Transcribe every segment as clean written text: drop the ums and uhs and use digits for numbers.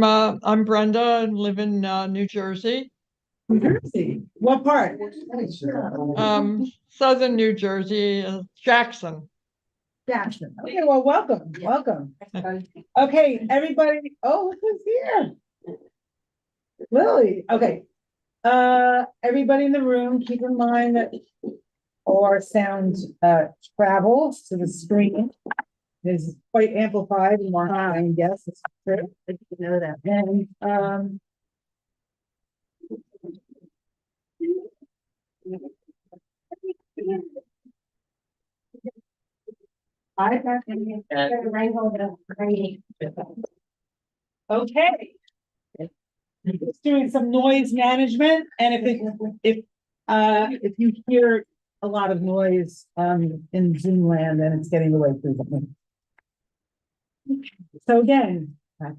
I'm Brenda and live in New Jersey, New Jersey. What part? southern New Jersey, Jackson. Jackson. Okay, well, welcome. Okay, everybody. Oh, look who's here. Lily. Okay. Everybody in the room, keep in mind that all our sound travels to the screen. It is quite amplified in our time, yes, it's true. I didn't know that. And I got okay. It's doing some noise management, and if you hear a lot of noise in Zoom land, then it's getting the way through something. So again, that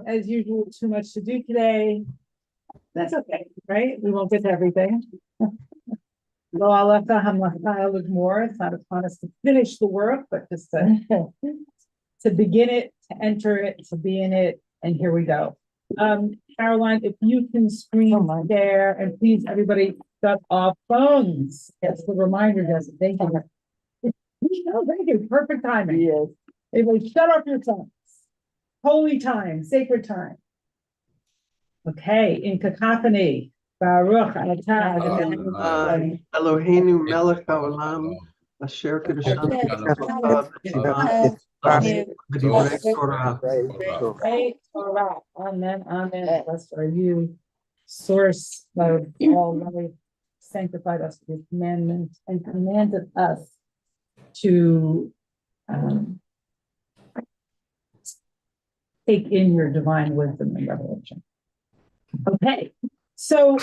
as usual, too much to do today. That's okay, right? We won't get to everything. Though I left a look more. It's not upon us to finish the work, but just to begin it, to enter it, to be in it, and here we go. Caroline, if you can screen share, and please, everybody, shut off phones. That's the reminder, does it? Thank you. Oh, thank you. Perfect timing. Yes. Everybody, shut off your phones. Holy time, sacred time. Okay, in cacophony. Baruch atah Eloheinu melech haolam, asher kedoshanu v'divrei Torah. Torah. Amen, amen. Blessed are you, source of all life, sanctified us with your commandments and commanded us to take in your divine wisdom and revelation. Okay, so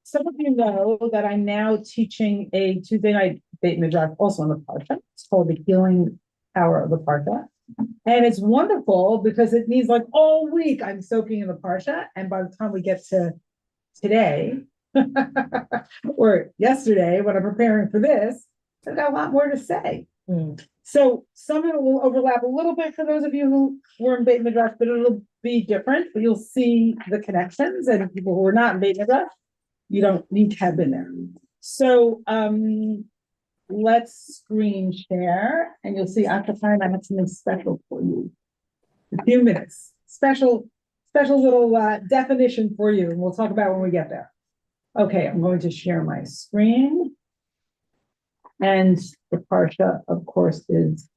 some of you know that I'm now teaching a Tuesday night Beit Midrash also on the Parsha. It's called The Healing Power of the Parsha. And it's wonderful because it means like all week I'm soaking in the Parsha. And by the time we get to today or yesterday, when I'm preparing for this, I've got a lot more to say. So some of it will overlap a little bit for those of you who were in Beit Midrash, but it'll be different. But you'll see the connections, and people who are not in Beit Midrash, you don't need to have been there. So let's screen share, and you'll see at the time I have something special for you. A few minutes, special little definition for you, and we'll talk about when we get there. Okay, I'm going to share my screen. And the Parsha, of course, is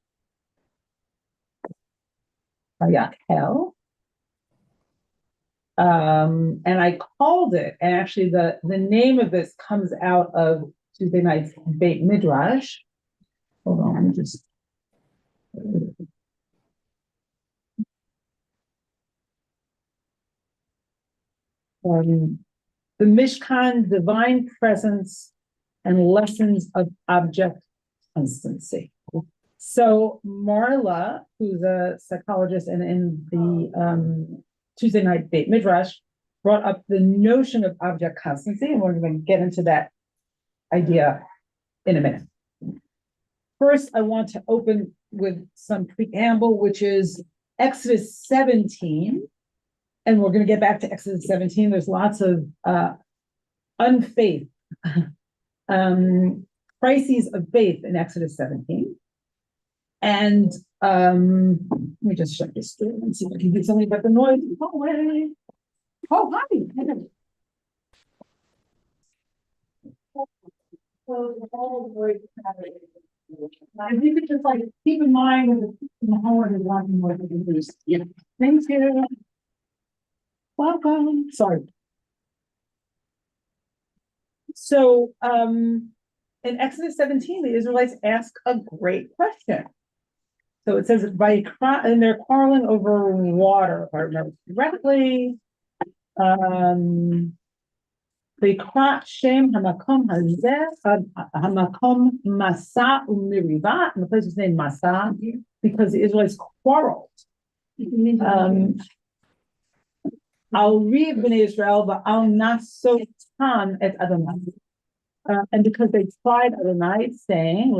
Vayakhel. And I called it, and actually the name of this comes out of Tuesday night's Beit Midrash. Hold on, let me just. The Mishkan, divine presence, and lessons of object constancy. So Marla, who's a psychologist and in the Tuesday night Beit Midrash, brought up the notion of object constancy, and we're going to get into that idea in a minute. First, I want to open with some preamble, which is Exodus 17, and we're going to get back to Exodus 17. There's lots of unfaith. Crises of faith in Exodus 17. And let me just shut this door and see if I can do something about the noise. Oh, hi. If you could just like keep in mind that the homework is watching more than you. Yeah. Thanks, you. Welcome. Sorry. So in Exodus 17, the Israelites ask a great question. So it says, and they're quarreling over water, if I remember correctly. Vayikra Shem Hamakom Hazeh Hamakom Masa Umiriva, and the place was named Masa because the Israelites quarreled. I'll read Bnei Israel, but I'll not so tan at Adonai. And because they tried Adonai, saying,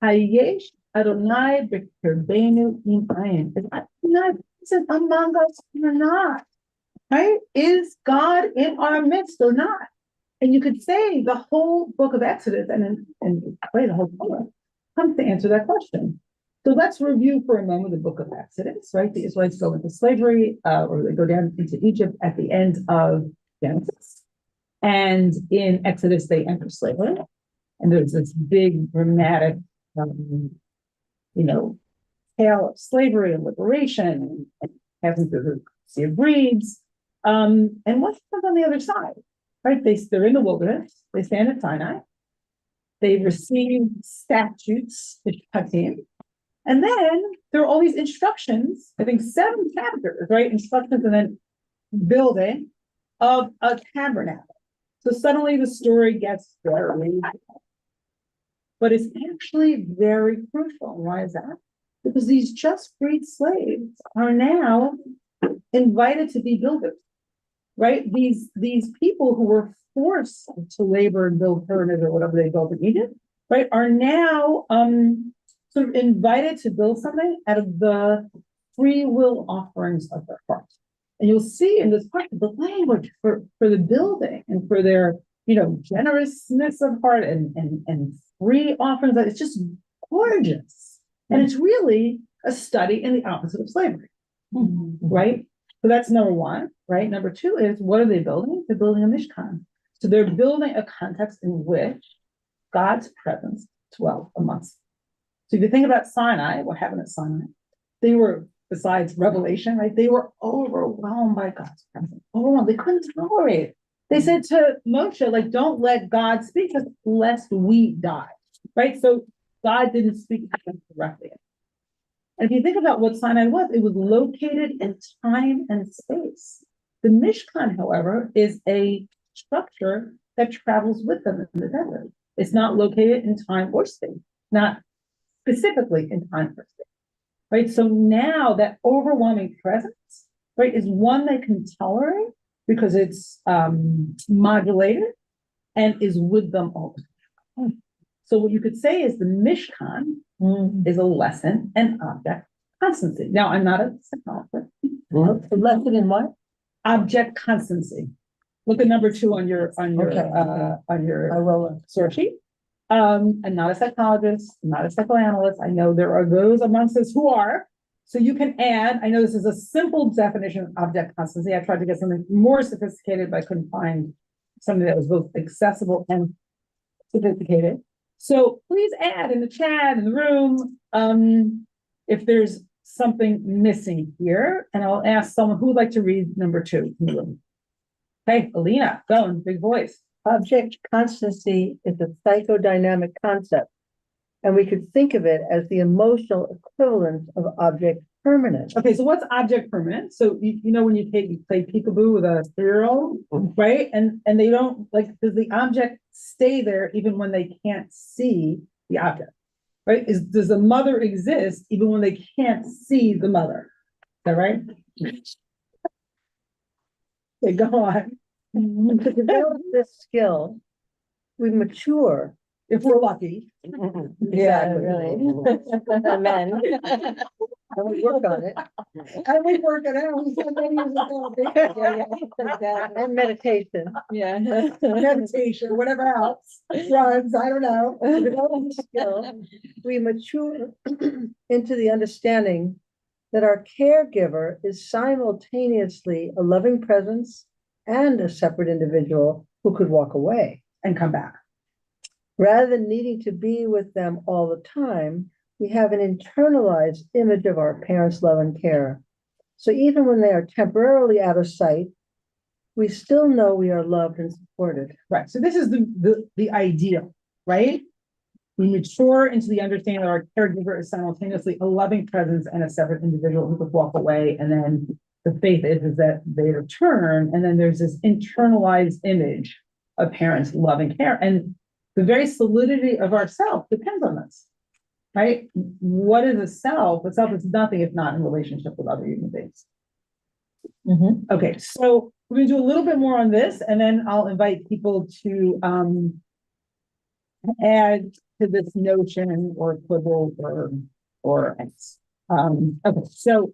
Hayesh Adonai b'kirbeinu im ayin. Is Adonai present among us or not? Right? Is God in our midst or not? And you could say the whole book of Exodus and play the whole Torah comes to answer that question. So let's review for a moment the book of Exodus, right? The Israelites go into slavery, or they go down into Egypt at the end of Genesis. And in Exodus, they enter slavery. And there's this big dramatic, you know, tale of slavery and liberation and having through the Sea of Reeds. And what happens on the other side? Right? They're in the wilderness, they stand at Sinai, they receive statutes, and then there are all these instructions, I think 7 chapters, right? Instructions and then building of a tabernacle. So suddenly the story gets very, but it's actually very crucial. Why is that? Because these just freed slaves are now invited to be builders, right? These people who were forced to labor and build pyramids or whatever they built in Egypt, right, are now sort of invited to build something out of the free will offerings of their heart. And you'll see in this part the language for the building and for their, you know, generousness of heart and free offerings. It's just gorgeous. And it's really a study in the opposite of slavery, right? So that's number one, right? Number two is, what are they building? They're building a Mishkan. So they're building a context in which God's presence dwelt amongst them. So if you think about Sinai, what happened at Sinai? They were, besides revelation, right? They were overwhelmed by God's presence. Overwhelmed. They couldn't tolerate it. They said to Moshe, like, don't let God speak us lest we die, right? So God didn't speak to them directly. And if you think about what Sinai was, it was located in time and space. The Mishkan, however, is a structure that travels with them in the desert. It's not located in time or space, not specifically in time or space, right? So now that overwhelming presence, right, is one they can tolerate because it's modulated and is with them all the time. So what you could say is the Mishkan is a lesson in object constancy. Now, I'm not a psychologist. A lesson in what? Object constancy. Look at number 2 on your I will. source sheet. I'm not a psychologist, I'm not a psychoanalyst. I know there are those amongst us who are. So you can add, I know this is a simple definition of object constancy. I tried to get something more sophisticated, but I couldn't find something that was both accessible and sophisticated. So please add in the chat, in the room, if there's something missing here, and I'll ask someone who would like to read number 2 in the room. Okay, Alina, go in big voice. Object constancy is a psychodynamic concept, and we could think of it as the emotional equivalent of object permanence. Okay, so what's object permanent? So you know when you play peekaboo with a 3-year-old, right? And they don't, like, does the object stay there even when they can't see the object? Right? Does the mother exist even when they can't see the mother? Is that right? Okay, go on. To develop this skill, we mature. If we're lucky. Yeah, really. Amen. And we work on it. And we work it out. We spend many years in therapy. And meditation. Yeah. Meditation, whatever else. Drugs, I don't know. To develop this skill, we mature into the understanding that our caregiver is simultaneously a loving presence and a separate individual who could walk away And come back. Rather than needing to be with them all the time, we have an internalized image of our parents' love and care. So even when they are temporarily out of sight, we still know we are loved and supported. Right. So this is the ideal, right? We mature into the understanding that our caregiver is simultaneously a loving presence and a separate individual who could walk away. And then the faith is that they return. And then there's this internalized image of parents' love and care. And the very solidity of ourself depends on this, right? What is a self? A self is nothing if not in relationship with other human beings. Okay, so we're going to do a little bit more on this, and then I'll invite people to add to this notion or quibble or okay, so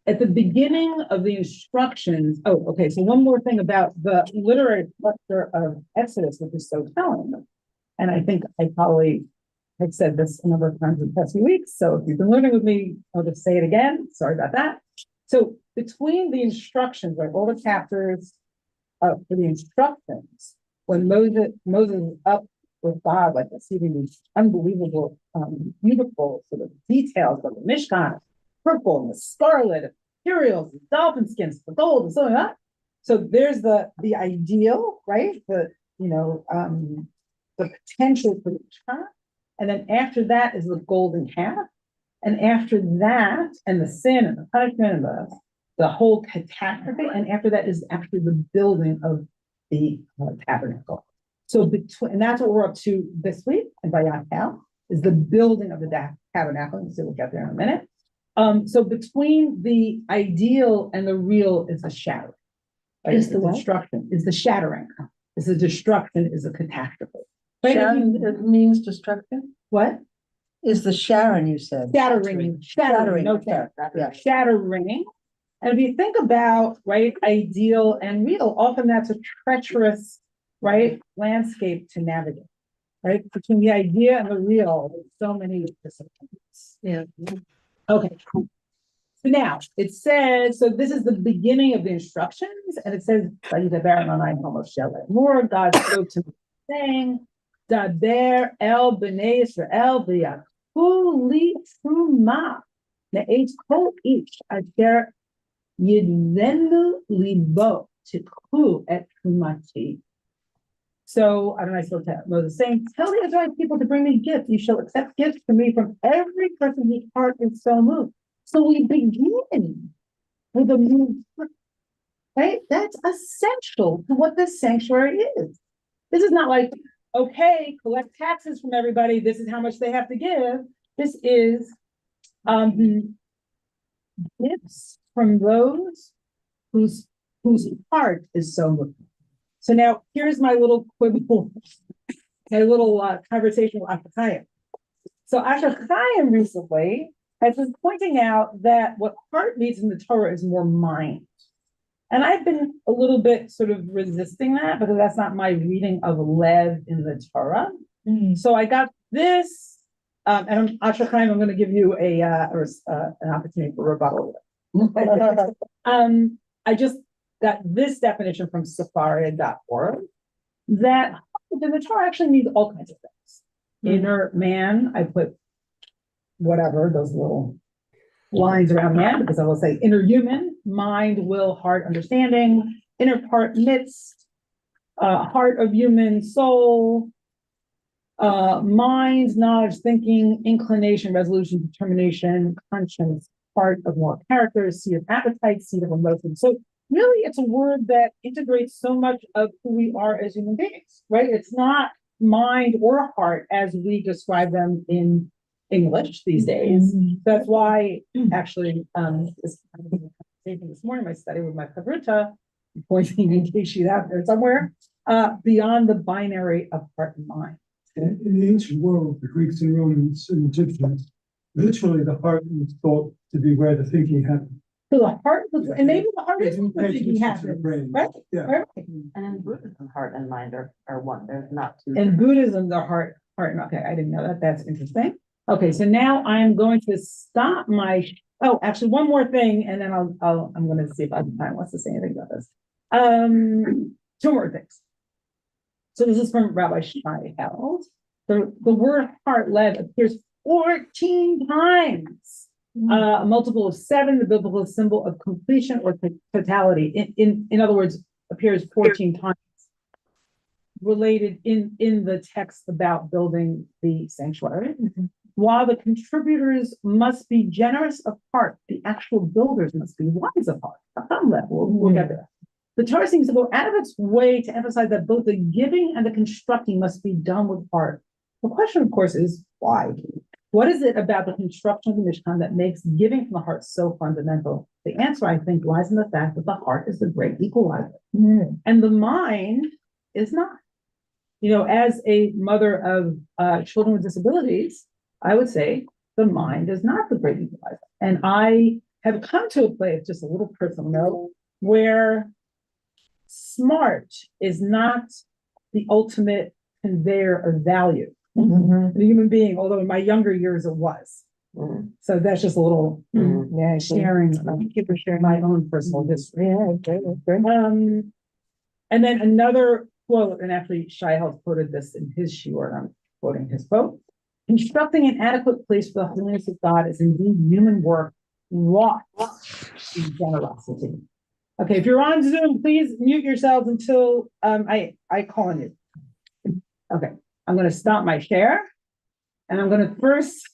at the beginning of the instructions, so one more thing about the literary structure of Exodus, which is so telling. And I think I probably have said this a number of times in the past few weeks. So if you've been learning with me, I'll just say it again. Sorry about that. So between the instructions, like all the chapters for the instructions, when Moses is up with God, like receiving these unbelievable, beautiful sort of details of the Mishkan, purple and the scarlet, materials, the dolphin skins, the gold, and so on. That. So there's the ideal, right? The potential for the Mishkan. And then after that is the golden calf. And after that, and the sin and the punishment and the whole catastrophe. And after that is actually the building of the tabernacle. So and that's what we're up to this week. And by Yael is the building of the tabernacle. And so we'll get there in a minute. So between the ideal and the real is the shattering. Right? Is the what? Destruction, is the shattering. Is the destruction, is a catastrophe. Right? Sharon, it means destruction? What? Is the Sharon, you said? Shattering, no chance. Yeah. Shattering. And if you think about, right, ideal and real, often that's a treacherous, right, landscape to navigate, right? Between the idea and the real, there's so many disciplines. Yeah. Okay. So now it says, so this is the beginning of the instructions, and it says, more God spoke to me, saying, Daber el b'nei Yisrael v'yaku li truma ne'etz kol ish asher yidvenu libo tikhu et trumati. So I don't know, I still tell Moses saying, tell the Israelite people to bring me gifts. You shall accept gifts from me from every person whose heart is so moved. So we begin with a moved heart, right? That's essential to what this sanctuary is. This is not like, okay, collect taxes from everybody. This is how much they have to give. This is gifts from those whose heart is so moved. So now here's my little quibble, my little conversation with Asher Chaim. So Asher Chaim recently has been pointing out that what heart means in the Torah is more mind. And I've been a little bit sort of resisting that because that's not my reading of Lev in the Torah. Mm-hmm. So I got this, and Asher Chaim, I'm going to give you an opportunity for rebuttal. I just got this definition from Sefaria.org that the Torah actually means all kinds of things. Mm-hmm. Inner man, I put whatever, those little lines around man, because I will say inner human, mind, will, heart, understanding, inner part, midst, heart of human soul, mind, knowledge, thinking, inclination, resolution, determination, conscience, part of moral characters, seat of appetite, seat of emotion. So really, it's a word that integrates so much of who we are as human beings, right? It's not mind or heart as we describe them in English these days. Mm-hmm. That's why, actually, this morning, I studied with my chavruta, pointing in case she's out there somewhere, beyond the binary of heart and mind. In the ancient world, the Greeks and Romans and Egyptians, literally the heart was thought to be where the thinking happened. So the heart was, and maybe the heart is where the thinking happens, right? Yeah. Right. And in Buddhism, heart and mind are one. There's not two. In Buddhism, the heart, okay, I didn't know that. That's interesting. Okay, so now I'm going to stop my. Oh, actually, one more thing, and then I'm going to see if Time wants to say anything about this. Two more things. So this is from Rabbi Shai Held. The word heart, lev, appears 14 times. A multiple of 7, the biblical symbol of completion or totality. In other words, appears 14 times. Related in the text about building the sanctuary. Mm-hmm. While the contributors must be generous of heart, the actual builders must be wise of heart. At some level, we'll get there. The Torah seems to go out of its way to emphasize that both the giving and the constructing must be done with heart. The question, of course, is why? What is it about the construction of the Mishkan that makes giving from the heart so fundamental? The answer, I think, lies in the fact that the heart is the great equalizer, and the mind is not. as a mother of children with disabilities, I would say the mind is not the great equalizer. And I have come to a place, just a little personal note, where smart is not the ultimate conveyor of value. Mhm. The human being, although in my younger years it was. Mhm. So that's just a little Yeah, sharing, Thank you for sharing. my own personal history. Yeah, okay, that's great. And then another quote, and actually Shai Held quoted this in his shiur, I'm quoting his quote. Constructing an adequate place for the holiness of God is indeed human work wrought in generosity. Okay, if you're on Zoom, please mute yourselves until I call on you. Okay, I'm gonna stop my share. And I'm gonna first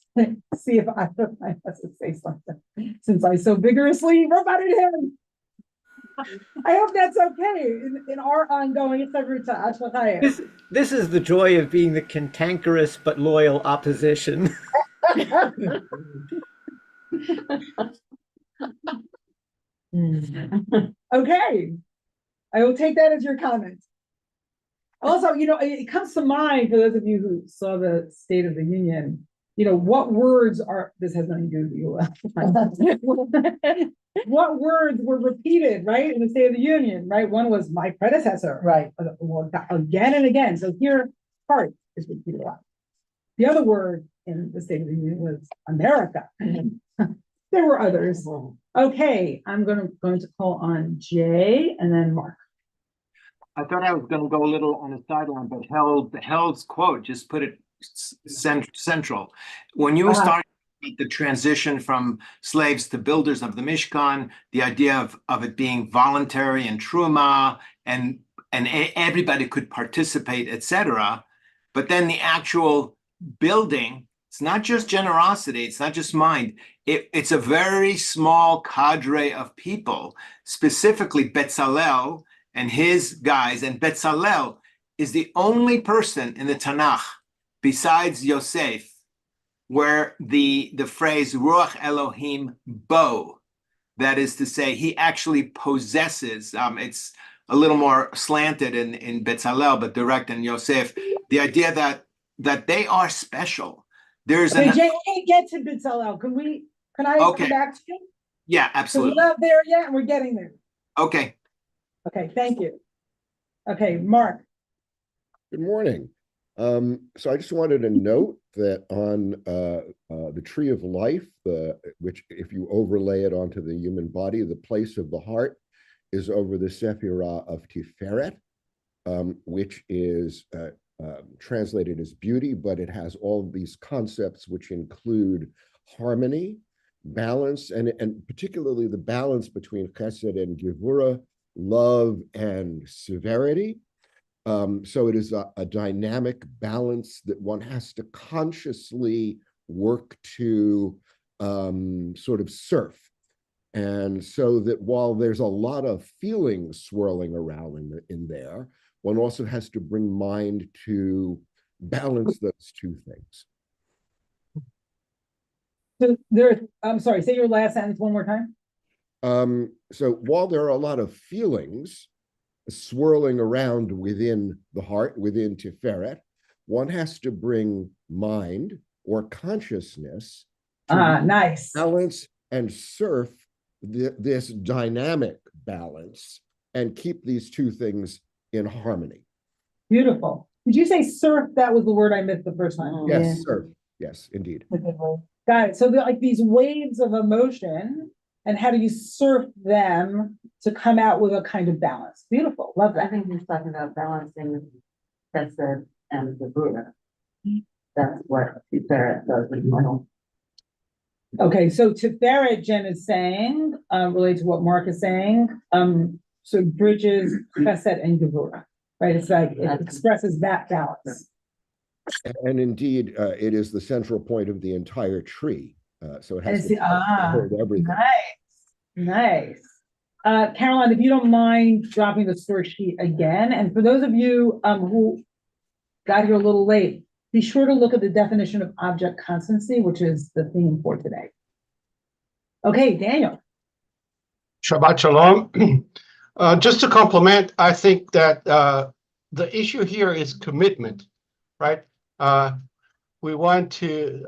see if I have to say something, since I so vigorously rebutted him. I hope that's okay in our ongoing chavruta. This is the joy of being the cantankerous but loyal opposition. Okay, I will take that as your comment. Also, it comes to mind for those of you who saw the State of the Union, what words are, this has nothing to do with you. What words were repeated, right, in the State of the Union, right? One was my predecessor, right, again and again. So here, heart is repeated a lot. The other word in the State of the Union was America. There were others. Okay, I'm going to call on Jay and then Mark. I thought I was going to go a little on the sideline, but Held's quote just put it central. When you start the transition from slaves to builders of the Mishkan, the idea of it being voluntary and truma, and everybody could participate, etc. But then the actual building, it's not just generosity, it's not just mind. It's a very small cadre of people, specifically Betzalel and his guys. And Betzalel is the only person in the Tanakh besides Yosef where the phrase Ruach Elohim Bo, that is to say, he actually possesses, it's a little more slanted in Betzalel, but direct in Yosef, the idea that they are special. There's Jay, I can't get to Betzalel. Can I come back to you? Yeah, absolutely. We're not there yet, and we're getting there. Okay. Okay, thank you. Okay, Mark. Good morning. So I just wanted to note that on the tree of life, which if you overlay it onto the human body, the place of the heart is over the Sephirah of Tiferet, which is translated as beauty, but it has all of these concepts which include harmony, balance, and particularly the balance between chesed and gevura, love and severity. So it is a dynamic balance that one has to consciously work to sort of surf. And so that while there's a lot of feelings swirling around in there, one also has to bring mind to balance those two things. So I'm sorry, say your last sentence one more time. So while there are a lot of feelings swirling around within the heart, within Tiferet, one has to bring mind or consciousness to nice. balance and surf this dynamic balance and keep these two things in harmony. Beautiful. Did you say surf? That was the word I missed the first time. Yes, Yeah. surf. Yes, indeed. Got it. So they're like these waves of emotion, and how do you surf them to come out with a kind of balance? Beautiful. Love I that. think he's talking about balancing Chesed and the Buddha. That's what Tiferet does in model. Okay, so Tiferet, Jen is saying, related to what Mark is saying, so bridges Chesed and Gevura, right? It's like it expresses that balance. And indeed, it is the central point of the entire tree. So it has to hold everything. Nice. Caroline, if you don't mind dropping the source sheet again, and for those of you who got here a little late, be sure to look at the definition of object constancy, which is the theme for today. Okay, Daniel. Shabbat Shalom. Just to compliment, I think that the issue here is commitment, right? We want to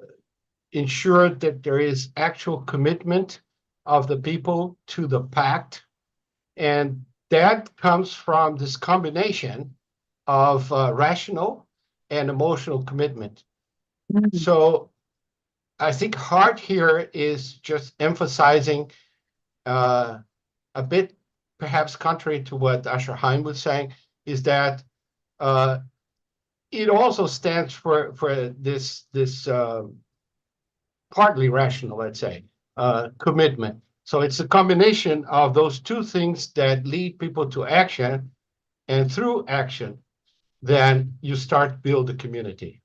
ensure that there is actual commitment of the people to the pact. And that comes from this combination of rational and emotional commitment. So I think heart here is just emphasizing a bit, perhaps contrary to what Asher Heim was saying, is that it also stands for this partly rational, let's say, commitment. So it's a combination of those two things that lead people to action, and through action, then you start to build a community.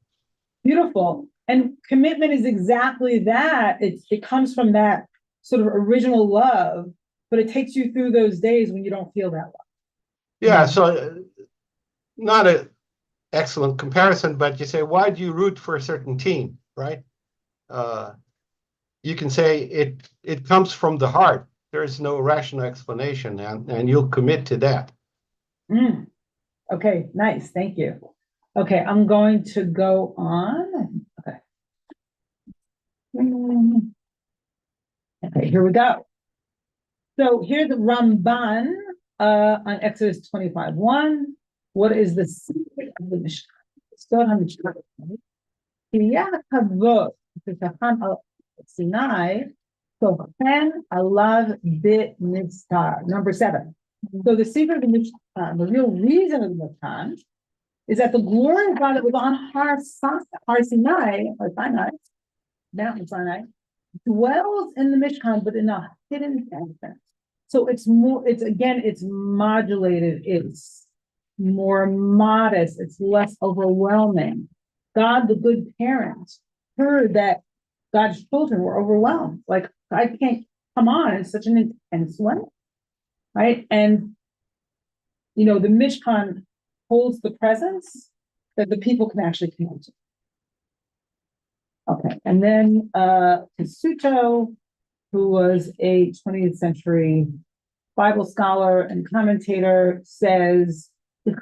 Beautiful. And commitment is exactly that. It comes from that sort of original love, but it takes you through those days when you don't feel that love. Yeah, so not an excellent comparison, but you say, why do you root for a certain team, right? You can say it comes from the heart. There is no rational explanation, and you'll commit to that. Okay, nice. Thank you. Okay, I'm going to go on. Okay. Okay, here we go. So here's the Ramban on Exodus 25:1. What is the secret of the Mishkan? Still on the Mishkan. Sinai, so alav bit mitzvah. Number 7. So the secret of the Mishkan, the real reason of the Mishkan, is that the glory of God that was on Har Sinai, or Sinai, Mountain Sinai, dwells in the Mishkan, but in a hidden fashion. So it's modulated, it's more modest, it's less overwhelming. God, the good parent, heard that God's children were overwhelmed. Like, I can't come on, it's such an intense way, right? And, the Mishkan holds the presence that the people can actually connect to. Okay, and then Teshuto, who was a 20th century Bible scholar and commentator, says, את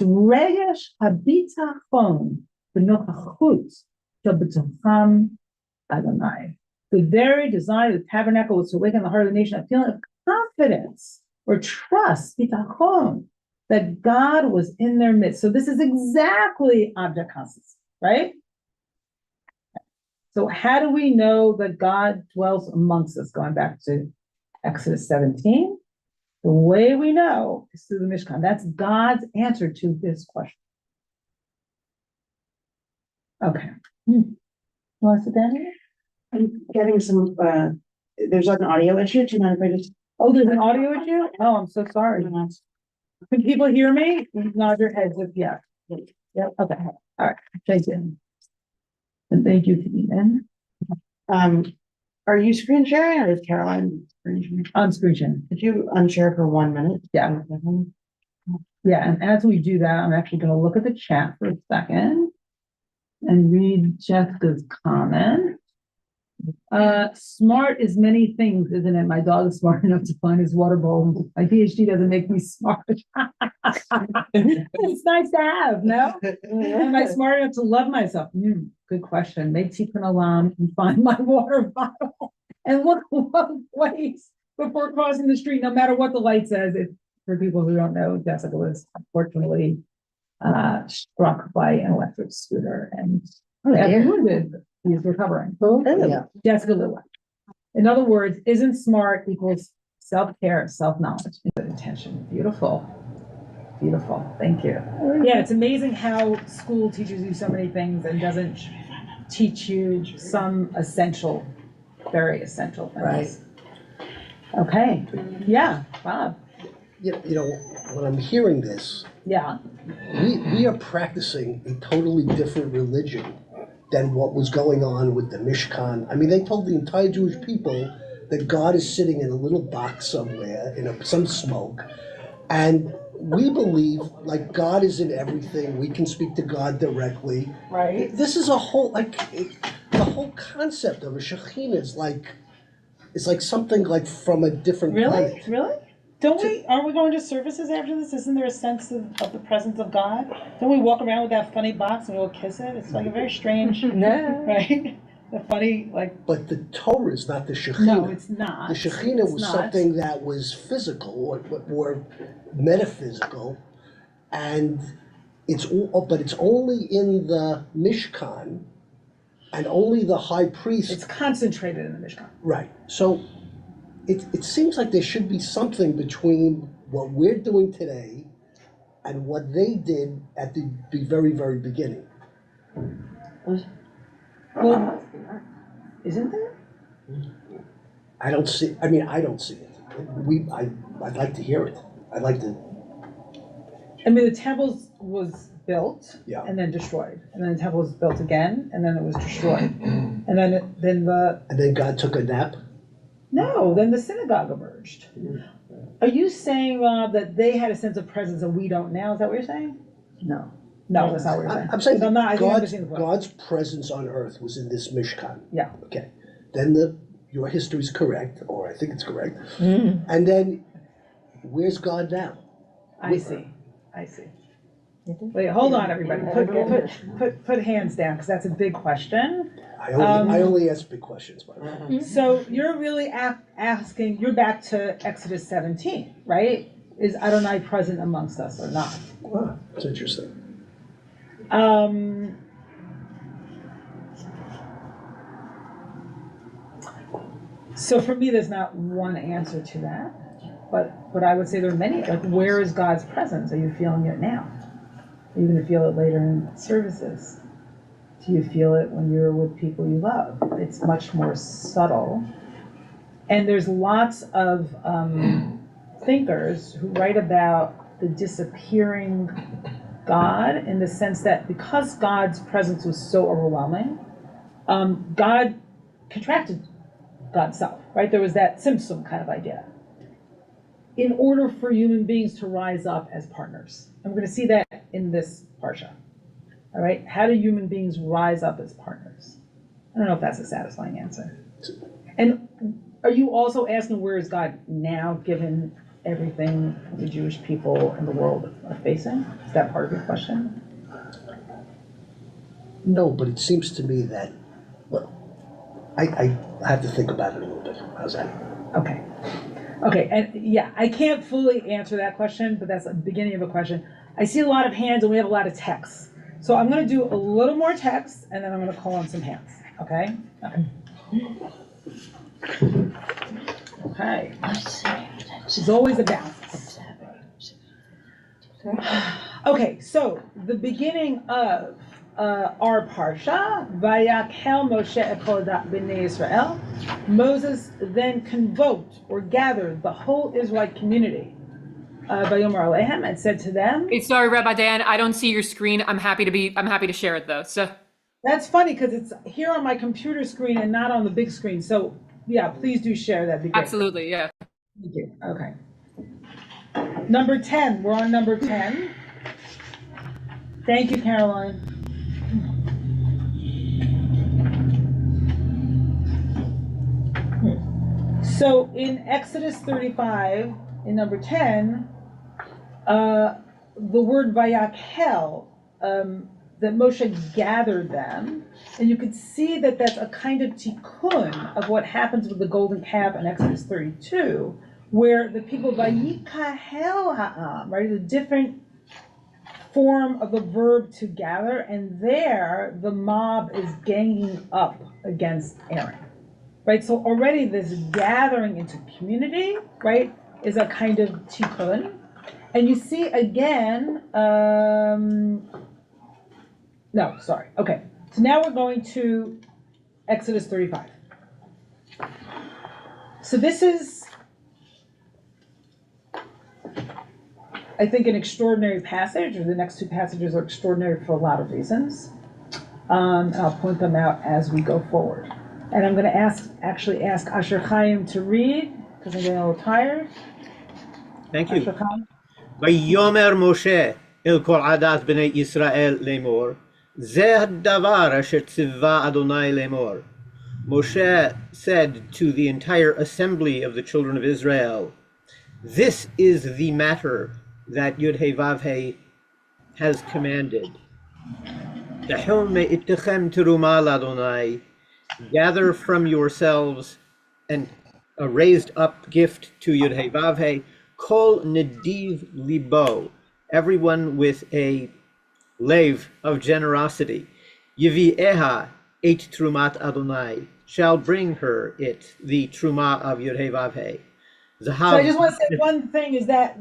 רגש הביטחון בנוכחות שבתוכם Adonai. The very design of the tabernacle was to awaken the heart of the nation a feeling of confidence or trust, bitachon, that God was in their midst. So this is exactly object constancy, right? So how do we know that God dwells amongst us? Going back to Exodus 17. The way we know is through the Mishkan. That's God's answer to this question. Okay. You want to sit down here? I'm getting some, there's like an audio issue. Do you mind if I just? Oh, there's an audio issue? Oh, I'm so sorry. Can people hear me? Nod your heads if yes. Yep. Okay. All right. Thank you. And thank you, Keaton. Are you screen sharing or is Caroline screen sharing? I'm screen sharing. Could you unshare for 1 minute? Yeah. Yeah, and as we do that, I'm actually going to look at the chat for a second and read Jessica's comment. Smart is many things, isn't it? My dog is smart enough to find his water bowl. My PhD doesn't make me smart. It's nice to have, no? Am I smart enough to love myself? Good question. Make tikkun olam and find my water bottle and look one place before crossing the street, no matter what the light says. For people who don't know, Jessica was unfortunately struck by an electric scooter and wounded. He's recovering. Jessica Lewis. In other words, isn't smart equals self-care, self-knowledge, and good intention. Beautiful. Beautiful. Thank you. Yeah, it's amazing how school teaches you so many things and doesn't teach you some essential, very essential things. Right. Okay. Yeah, Bob. When I'm hearing this, yeah, we are practicing a totally different religion than what was going on with the Mishkan. I mean, they told the entire Jewish people that God is sitting in a little box somewhere in some smoke, and we believe like God is in everything. We can speak to God directly. Right. This is a whole the whole concept of a Shekhinah is like It's like something like from a different Really? planet. Really? Aren't we going to services after this? Isn't there a sense of the presence of God? Don't we walk around with that funny box and we'll kiss it? It's like a very strange, right? The funny, like, But the Torah is not the Shekhinah. no, it's not. The Shekhinah It's was not. something that was physical or metaphysical, and but it's only in the Mishkan, and only the high priest. It's concentrated in the Mishkan. Right. So it seems like there should be something between what we're doing today and what they did at the very, very beginning. Well, isn't there? I don't see it. I'd like to hear it. I'd like to, I mean, the temple was built Yeah. and then destroyed, and then the temple was built again, and then it was destroyed, and then and then God took a nap. then the synagogue emerged. Are you saying, Rob, that they had a sense of presence and we don't now? Is that what you're saying? No, that's not what you're saying. I'm saying I'm not. I think I'm God's, missing the point. God's presence on earth was in this Mishkan. Yeah. Okay. Then your history is correct, or I think it's correct. And then where's God now? I see. Wait, hold on, everybody. Put hands down, because that's a big question. I only ask big questions, by the way. So you're really asking, you're back to Exodus 17, right? Is Adonai present amongst us or not? Wow, that's interesting. So for me, there's not one answer to that, but I would say there are many. Like, where is God's presence? Are you feeling it now? Are you going to feel it later in services? Do you feel it when you're with people you love? It's much more subtle. And there's lots of thinkers who write about the disappearing God, in the sense that because God's presence was so overwhelming, God contracted God's self, right? There was that Simpson kind of idea. In order for human beings to rise up as partners. And we're going to see that in this parsha. All right? How do human beings rise up as partners? I don't know if that's a satisfying answer. And are you also asking, where is God now, given everything the Jewish people and the world are facing? Is that part of your question? No, but it seems to me that, well, I have to think about it a little bit. How's that? Okay, and yeah, I can't fully answer that question, but that's the beginning of a question. I see a lot of hands and we have a lot of texts. So I'm going to do a little more text and then I'm going to call on some hands, okay? Okay. It's always a balance. Okay, so the beginning of our parsha, Vayakhel Moshe et kol bnei Israel. Moses then convoked or gathered the whole Israelite community. Vayomer Alehem, and said to them. Hey, sorry, Rabbi Dan, I don't see your screen. I'm happy to share it though. So that's funny because it's here on my computer screen and not on the big screen. So yeah, please do share. That'd be great. Absolutely, yeah. Thank you. Okay. Number 10. We're on number 10. Thank you, Caroline. So in Exodus 35, in number 10, the word Vayakhel, that Moshe gathered them, and you could see that that's a kind of tikkun of what happens with the golden calf in Exodus 32, where the people Vayikahel ha'am, right, is a different form of the verb to gather, and there the mob is ganging up against Aaron, right? So already this gathering into community, right, is a kind of tikkun, and you see again. No, sorry. Okay, so now we're going to Exodus 35. So this is, I think, an extraordinary passage, or the next two passages are extraordinary for a lot of reasons. And I'll point them out as we go forward. And I'm going to actually ask Asher Chaim to read, because I'm getting a little tired. Thank you. Asher Chaim. ויאמר משה אל כל עדת בני ישראל לאמור, זה הדבר אשר ציווה אדוני לאמור. Moshe said to the entire assembly of the children of Israel, this is the matter that Yud-Heh-Vav-Heh has commanded. Gather from yourselves and a raised up gift to Yud-Heh-Vav-Heh, Kol Nediv Libo, everyone with a lave of generosity. Yivi'eha et Trumat Adonai, shall bring her it, the Truma of Yud-Heh-Vav-Heh. So I just want to say one thing is that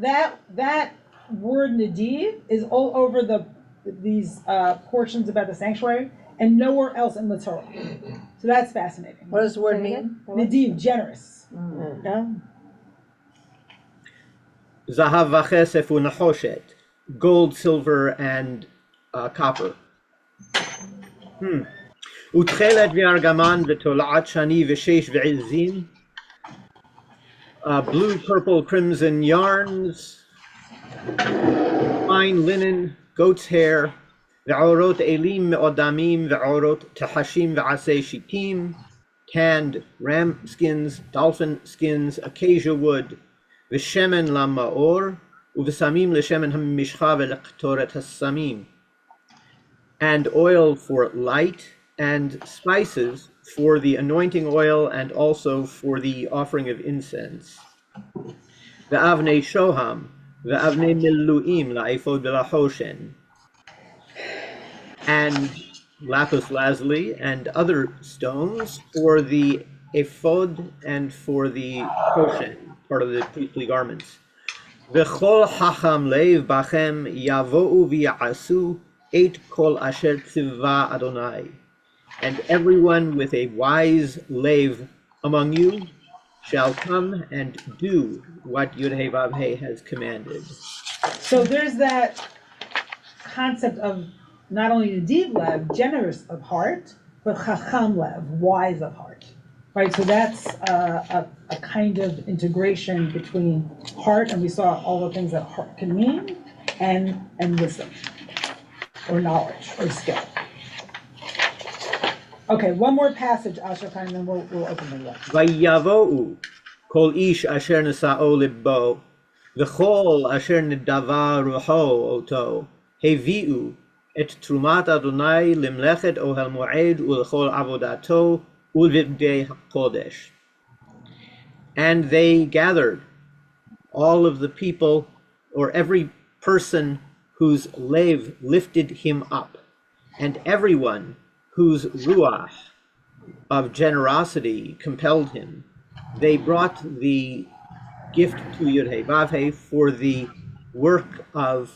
word nadiv is all over these portions about the sanctuary and nowhere else in the Torah. So that's fascinating. What does the word mean? Nadiv, generous. No? Zahav v'chesef u'nachoshet, gold, silver, and copper. Utchelet v'argaman v'tola'at shani v'sheish v'izim, blue, purple, crimson yarns, fine linen, goat's hair, v'orot elim me'odamim v'orot tahashim v'asei shitim, tanned ram skins, dolphin skins, acacia wood, v'shemen lama'or, uv'samim l'shemen hamishcha v'lektoret hasamim, and oil for light, and spices for the anointing oil and also for the offering of incense. Ve'avnei shoham, ve'avnei miluim la'ephod v'la'choshen, and lapis lazuli and other stones for the ephod and for the choshen, part of the priestly garments. V'chol hacham leiv bachem yavo'u v'ya'asu et kol asher tzivva Adonai. And everyone with a wise lave among you shall come and do what Yud-Heh-Vav-Heh has commanded. So there's that concept of not only nadiv lev, generous of heart, but chacham lev, wise of heart. Right, so that's a kind of integration between heart, and we saw all the things that heart can mean, and wisdom, or knowledge, or skill. Okay, one more passage, Asher, and then we'll open it up. Vayavo'u kol ish asher nesa'o libbo v'chol asher nedava ruho oto hevi'u et trumat Adonai limlechet ohel mo'ed u'lechol avodato u'lvivdei hakodesh. And they gathered all of the people, or every person whose lave lifted him up, and everyone whose ruach of generosity compelled him. They brought the gift to Yud-Heh-Vav-Heh for the work of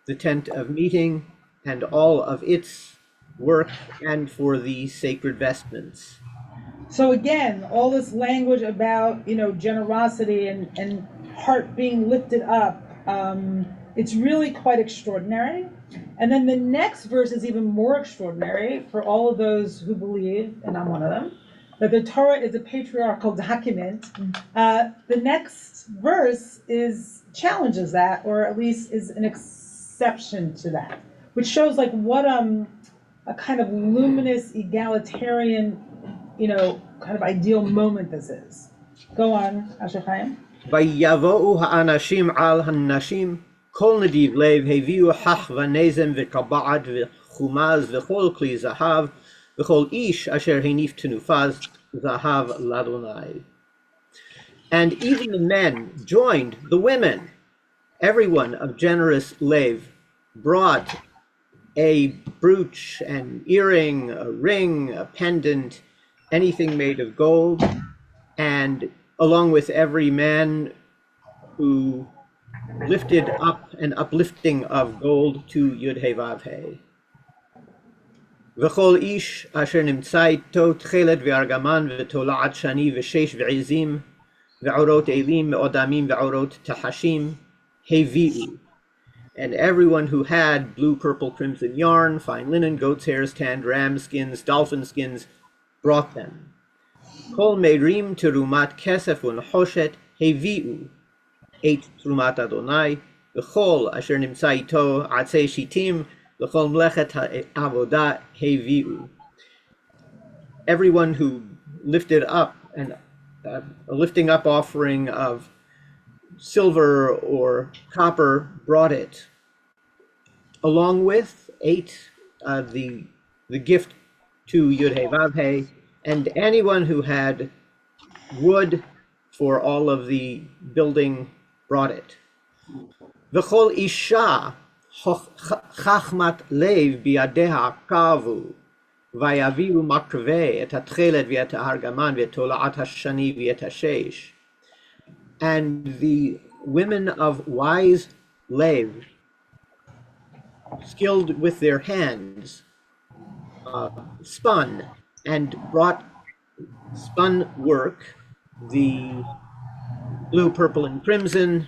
the tent of meeting and all of its work, and for the sacred vestments. So again, all this language about, generosity and heart being lifted up, it's really quite extraordinary. And then the next verse is even more extraordinary for all of those who believe, and I'm one of them, that the Torah is a patriarchal document. The next verse challenges that, or at least is an exception to that, which shows like what a kind of luminous, egalitarian, kind of ideal moment this is. Go on, Asher Chaim. Vayavo'u ha'anashim al ha'nashim kol nadiv lev hevi'u hach v'nezem v'kaba'at v'chumaz v'chol kli zahav v'chol ish asher henif tenufaz zahav ladonai. And even the men joined the women. Everyone of generous lave brought a brooch, an earring, a ring, a pendant, anything made of gold, and along with every man who lifted up an uplifting of gold to Yud-Heh-Vav-Heh. V'chol ish asher nimtza ito tchelet v'argaman v'tola'at shani v'sheish v'izim v'orot elim me'odamim v'orot tahashim hevi'u. And everyone who had blue, purple, crimson yarn, fine linen, goat's hairs, tanned ram skins, dolphin skins, brought them. Kol merim terumat kesef u'nchoshet hevi'u et trumat Adonai v'chol asher nimtza ito atzei shitim v'chol mlechet ha'avodah hevi'u. Everyone who lifted up, and a lifting up offering of silver or copper brought it, along with the gift to Yud-Heh Vav-Heh, and anyone who had wood for all of the building brought it. V'chol isha chachmat lev biyadeha kavu, vayaviu makrveh et hatchelet v'et ha'argaman v'et tola'at hashani v'et hashesh. And the women of wise lev, skilled with their hands, spun and brought spun work, the blue, purple, and crimson,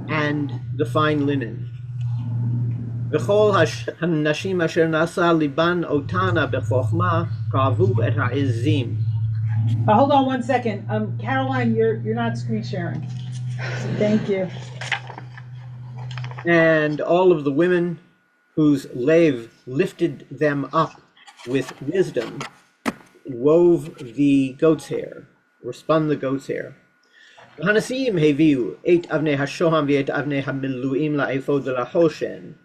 and the fine linen. V'chol hanashim asher nasa liban otana b'chochma kavu et ha'ezim. Hold on one second. Caroline, you're not screen sharing. Thank you. And all of the women whose lev lifted them up with wisdom wove the goat's hair, or spun the goat's hair. Hanasim heviu eight avnei hashoham v'et avnei hamiluim la'efod v'la'hoshen.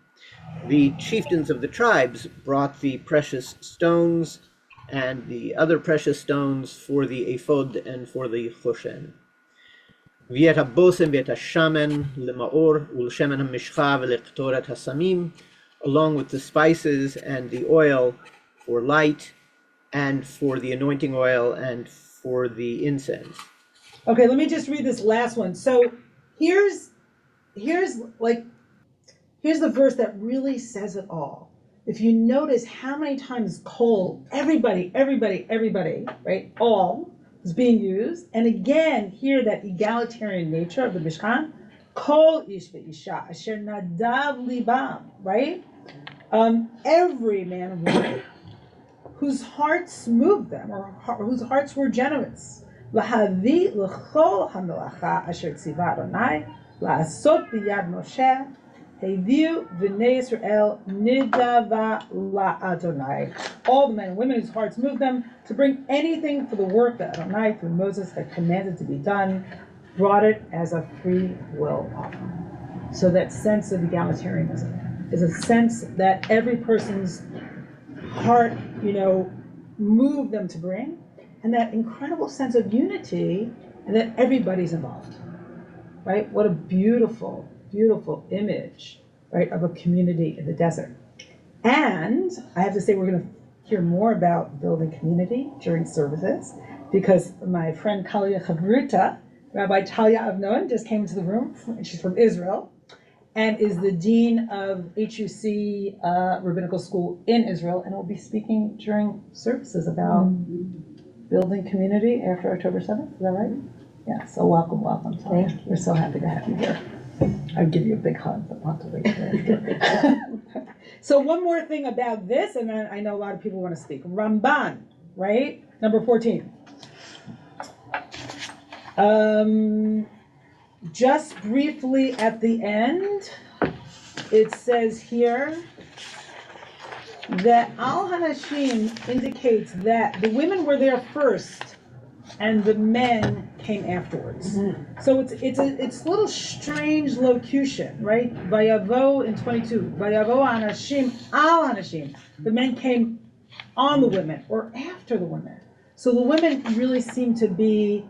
The chieftains of the tribes brought the precious stones and the other precious stones for the ephod and for the choshen. V'et habosem v'et hashamen lema'or u'l'shemen hamishcha v'le'ktoret hasamim, along with the spices and the oil for light, and for the anointing oil and for the incense. Okay, let me just read this last one. So here's the verse that really says it all. If you notice how many times kol, everybody, right, all is being used. And again, here that egalitarian nature of the Mishkan, kol ish ve'isha asher nadav libam, right? Every man and woman whose hearts moved them, or whose hearts were generous. Lahavi l'chol hamelacha asher tziva Adonai la'asot b'yad Moshe heviu v'nei Yisrael nidava la'Adonai. All the men and women whose hearts moved them to bring anything for the work that Adonai through Moses had commanded to be done, brought it as a free will offering. So that sense of egalitarianism is a sense that every person's heart, moved them to bring, and that incredible sense of unity, and that everybody's involved, right? What a beautiful, beautiful image, right, of a community in the desert. And I have to say, we're going to hear more about building community during services, because my friend Kalia Chavruta, Rabbi Talia Avnon, just came into the room, and she's from Israel, and is the dean of HUC Rabbinical School in Israel, and will be speaking during services about building community after October 7th. Is that right? Yeah, so welcome. Thank you. We're so happy to have you here. I'd give you a big hug, but not to wait for So one more thing about this, and then I know a lot of people want to speak. Ramban, right? Number 14. Just briefly at the end, it says here that Al Hanashim indicates that the women were there first and the men came afterwards. So it's a little strange locution, right? Vayavo in 22, Vayavo Hanashim Al Hanashim. The men came on the women or after the women. So the women really seem to be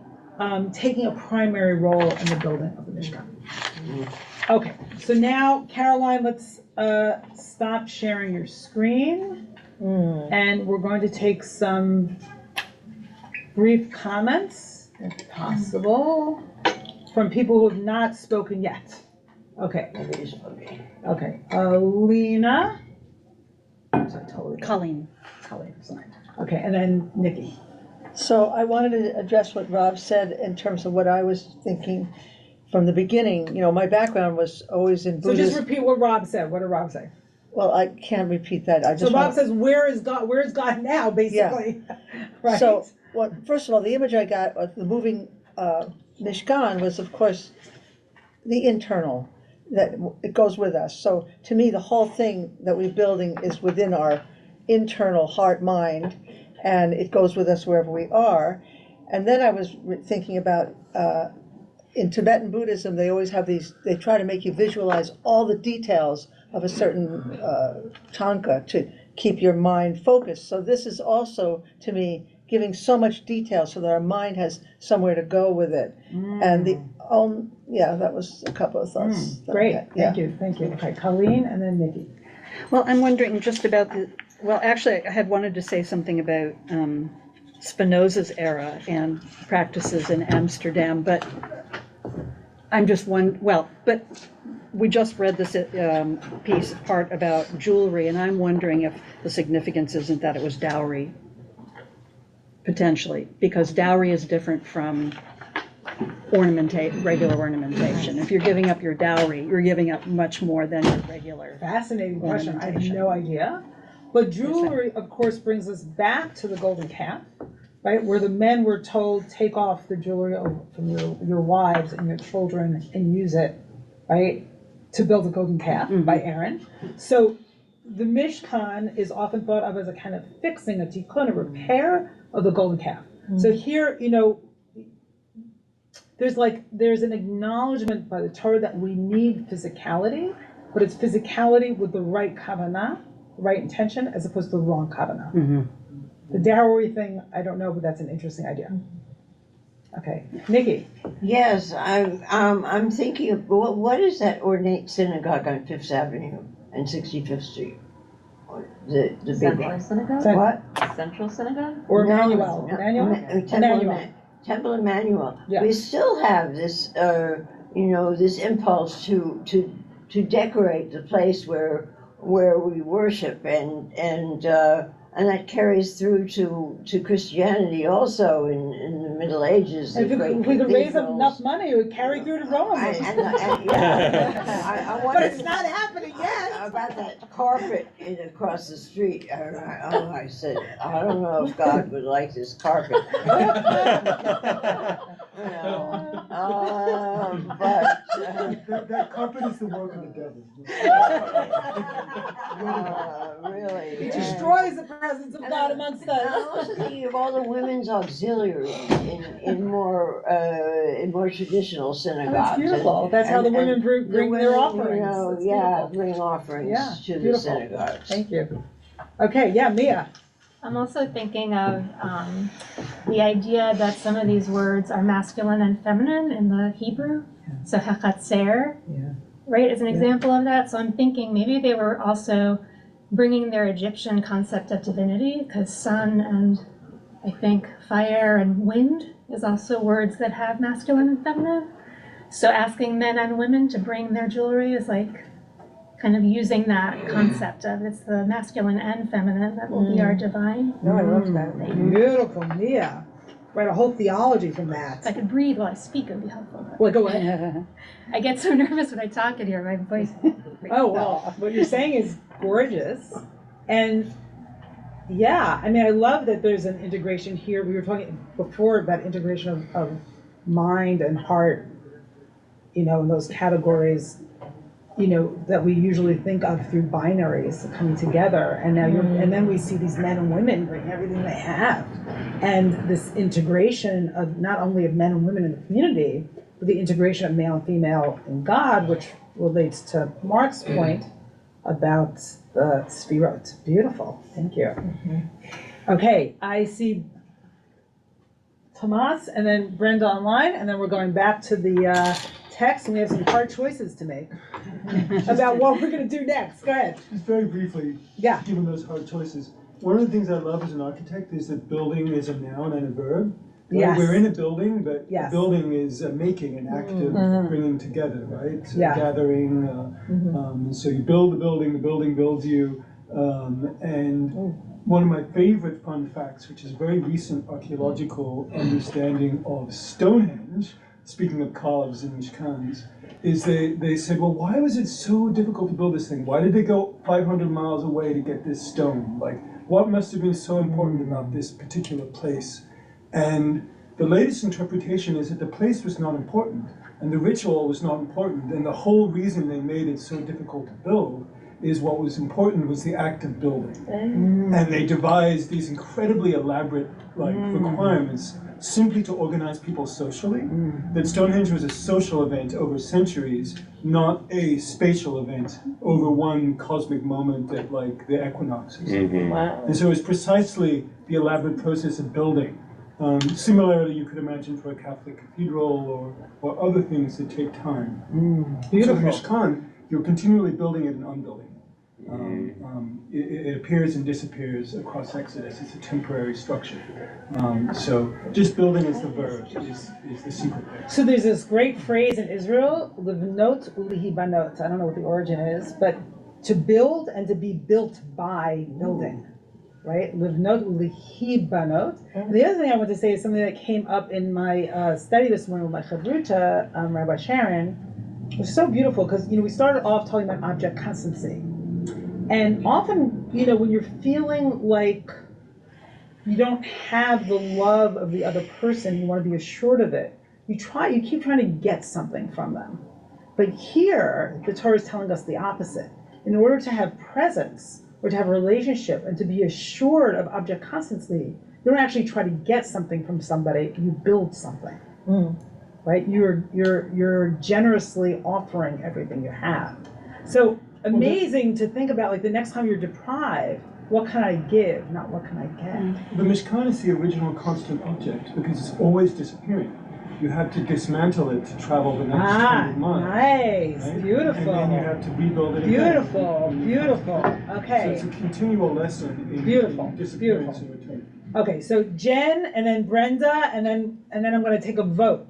taking a primary role in the building of the Mishkan. Okay, so now, Caroline, let's stop sharing your screen. And we're going to take some brief comments, if possible, from people who have not spoken yet. Okay. Okay, Alina. Sorry, totally. Colleen, sorry. Okay, and then Nikki. So I wanted to address what Rob said in terms of what I was thinking from the beginning. My background was always in Buddhism. So just repeat what Rob said. What did Rob say? Well, I can't repeat that. So Rob says, where is God now, basically? Yeah. Right? So, first of all, the image I got of the moving Mishkan was, of course, the internal, that it goes with us. So to me, the whole thing that we're building is within our internal heart, mind. and it goes with us wherever we are. And then I was thinking about, in Tibetan Buddhism, they always have these, they try to make you visualize all the details of a certain tanka to keep your mind focused. So this is also, to me, giving so much detail so that our mind has somewhere to go with it. And yeah, that was a couple of thoughts. Great, Yeah. thank you. Okay, Colleen and then Nikki. Well, I'm wondering just about well, actually, I had wanted to say something about Spinoza's era and practices in Amsterdam, but I'm just but we just read this part about jewelry, and I'm wondering if the significance isn't that it was dowry, potentially, because dowry is different from regular ornamentation. If you're giving up your dowry, you're giving up much more than your regular. Fascinating question. I have no idea. But jewelry, of course, brings us back to the golden calf, right? Where the men were told, take off the jewelry from your wives and your children and use it, right? To build a golden calf by Aaron. So the Mishkan is often thought of as a kind of fixing, a tikkun, a repair of the golden calf. So here, there's an acknowledgement by the Torah that we need physicality, but it's physicality with the right kavanah, right intention, as opposed to the wrong kavanah. The dowry thing, I don't know, but that's an interesting idea. Okay, Nikki. Yes, I'm thinking of what is that ornate synagogue on Fifth Avenue and 65th Street? The big Central one. Synagogue? What? Central Synagogue? Or No, Emmanuel? no, Emmanuel? Temple Emmanuel. Yeah. We still have this, this impulse to decorate the place where we worship, and that carries through to Christianity also in the Middle Ages. If we could raise enough money, it would carry through to Rome. I But wonder it's not happening yet. about that carpet across the street. I said, I don't know if God would like this carpet. But that carpet is the work of the devil. really, It destroys the presence of God amongst I'm us. also thinking of all the women's auxiliaries in more traditional synagogues. That's beautiful. That's how the women bring their offerings. That's bring offerings to the beautiful. synagogues. Thank you. Okay, yeah, Mia. I'm also thinking of the idea that some of these words are masculine and feminine in the Hebrew. So hachatzer, right, is an example of that. So I'm thinking maybe they were also bringing their Egyptian concept of divinity, because sun and I think fire and wind is also words that have masculine and feminine. So asking men and women to bring their jewelry is like kind of using that concept of it's the masculine and feminine that will be our divine. No, I love that. Beautiful, Mia. Write a whole theology from that. If I could breathe while I speak, it would be helpful. Well, go ahead. I get so nervous when I talk in here, my voice. Oh, well, what you're saying is gorgeous. And yeah, I mean, I love that there's an integration here. We were talking before about integration of mind and heart, in those categories, that we usually think of through binaries coming together. And now and then we see these men and women bring everything they have. And this integration of not only of men and women in the community, but the integration of male and female in God, which relates to Mark's point about the Sfirot. Beautiful. Thank you. Okay, I see Tomas and then Brenda online, and then we're going back to the text, and we have some hard choices to make about what we're going to do next. Go ahead. Just very briefly, given those hard choices, one of the things I love as an architect is that building is a noun and a verb. Right? Yes. We're in a building, but Yes. a building is a making, an act of bringing together, right? So Yeah. gathering. So you build the building builds you. And one of my favorite fun facts, which is very recent archaeological understanding of Stonehenge, speaking of calves and mishkans, is they said, well, why was it so difficult to build this thing? Why did they go 500 miles away to get this stone? Like, what must have been so important about this particular place? And the latest interpretation is that the place was not important, and the ritual was not important, and the whole reason they made it so difficult to build is what was important was the act of building. And they devised these incredibly elaborate requirements simply to organize people socially. That Stonehenge was a social event over centuries, not a spatial event over one cosmic moment at the equinoxes. Wow. And so it was precisely the elaborate process of building. Similarly, you could imagine for a Catholic cathedral or other things that take time. Beautiful. So Mishkan, you're continually building it and unbuilding. It appears and disappears across Exodus. It's a temporary structure. So just building as the verb is the secret there. So there's this great phrase in Israel, livnot ulihibanot. I don't know what the origin is, but to build and to be built by building, right? Livnot ulihibanot. The other thing I want to say is something that came up in my study this morning with my chavruta, Rabbi Sharon. It was so beautiful because, we started off talking about object constancy. And often, when you're feeling like you don't have the love of the other person, you want to be assured of it, you keep trying to get something from them. But here, the Torah is telling us the opposite. In order to have presence, or to have a relationship, and to be assured of object constancy, you don't actually try to get something from somebody, you build something. Right? You're generously offering everything you have. So amazing to think about, the next time you're deprived, what can I give, not what can I get? The Mishkan is the original constant object because it's always disappearing. You have to dismantle it to travel the next 100 miles. Nice, right? beautiful. And then you have to rebuild it Beautiful, again. beautiful. Okay. So it's a continual lesson in disappearance and return. Okay, so Jen, and then Brenda, and then I'm going to take a vote.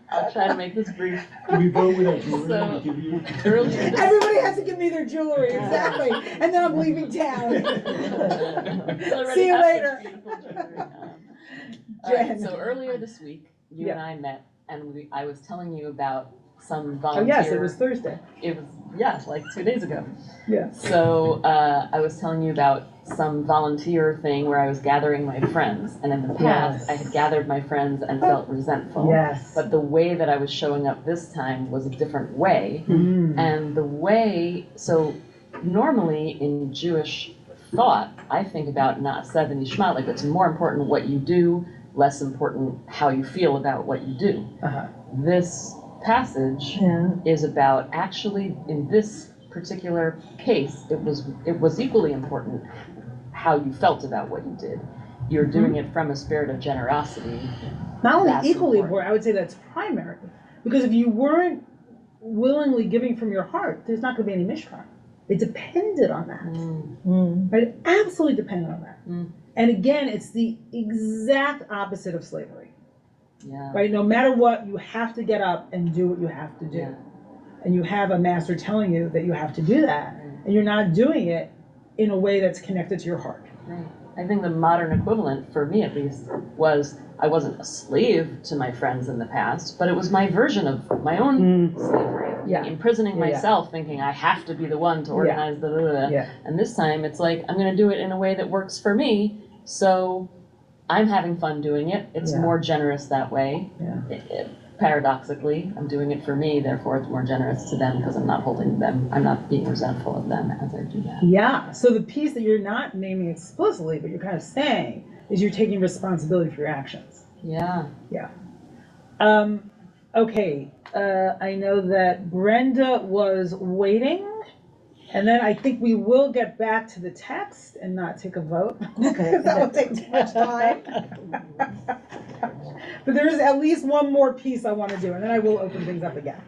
I'll try to make this brief. Do we vote with our jewelry? So, We give you... Everybody has to give me their jewelry, exactly. And then I'm leaving town. See you later. Alright, so earlier this week, you and I met, and I was telling you about some volunteer. Oh yes, it was Thursday. It was, like 2 days ago. Yeah. So I was telling you about some volunteer thing where I was gathering my friends, and in the past I had gathered my friends and felt resentful. Yes. But the way that I was showing up this time was a different way, and the way, so normally in Jewish thought, I think about na'aseh v'nishma, like it's more important what you do, less important how you feel about what you do. This passage is about, actually in this particular case, it was equally important how you felt about what you did. You're doing it from a spirit of generosity. Not only That's equally important. important, I would say that's primary. Because if you weren't willingly giving from your heart, there's not going to be any mishkan. It depended on that. Right? It absolutely depended on that. And again, it's the exact opposite of slavery. Yeah. Right? No matter what, you have to get up and do what you have to do. Yeah. And you have a master telling you that you have to do that. And you're not doing it in a way that's connected to your heart. Right. I think the modern equivalent, for me at least, was I wasn't a slave to my friends in the past, but it was my version of my own slavery. Imprisoning myself, thinking I have to be the one to organize the And this time it's like, I'm going to do it in a way that works for me, so I'm having fun doing it. It's more generous that way. Paradoxically, I'm doing it for me, therefore it's more generous to them because I'm not holding them, I'm not being resentful of them as I do that. Yeah, so the piece that you're not naming explicitly, but you're kind of saying, is you're taking responsibility for your actions. Yeah. Yeah. Okay, I know that Brenda was waiting, and then I think we will get back to the text and not take a vote. Okay. That will take too much time. But there is at least one more piece I want to do, and then I will open things up again.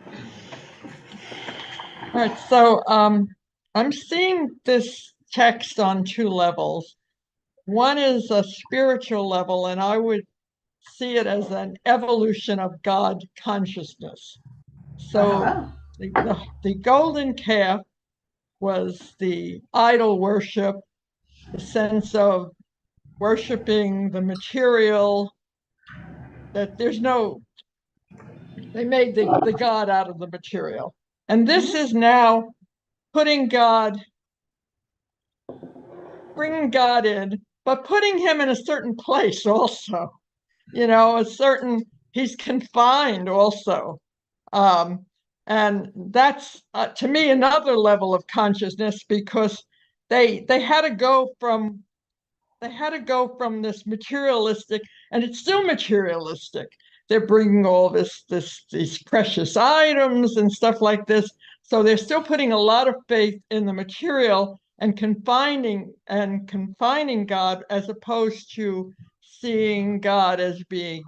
All right, so I'm seeing this text on two levels. One is a spiritual level, and I would see it as an evolution of God consciousness. So the golden calf was the idol worship, the sense of worshiping the material, that they made the God out of the material. And this is now bringing God in, but putting him in a certain place also. He's confined also. And And that's to me another level of consciousness, because they had to go from this materialistic, and it's still materialistic. They're bringing all these precious items and stuff like this. So they're still putting a lot of faith in the material and confining God, as opposed to seeing God as being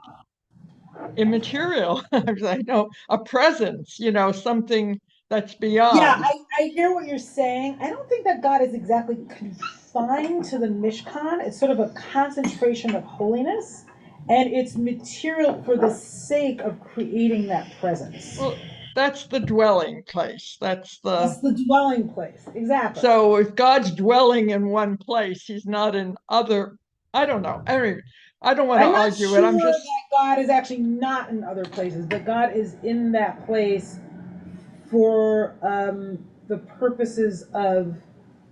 immaterial. I know, a presence, something that's beyond. Yeah, I hear what you're saying. I don't think that God is exactly confined to the Mishkan. It's sort of a concentration of holiness, and it's material for the sake of creating that presence. Well, that's the dwelling place. That's the dwelling place. Exactly. So if God's dwelling in one place, he's not in other. I don't know. I don't want to argue sure it. I'm just that God is actually not in other places, but God is in that place for the purposes of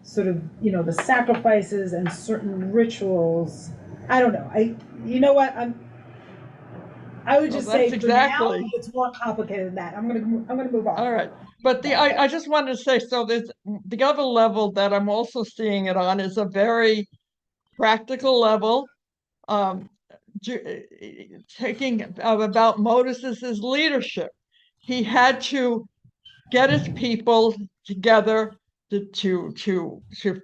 sort of, the sacrifices and certain rituals. I don't know. You know what? I would just say for now it's more complicated than that. I'm gonna move on. All right. But I just wanted to say, so there's the other level that I'm also seeing it on is a very practical level, taking about Moses' leadership. He had to get his people together to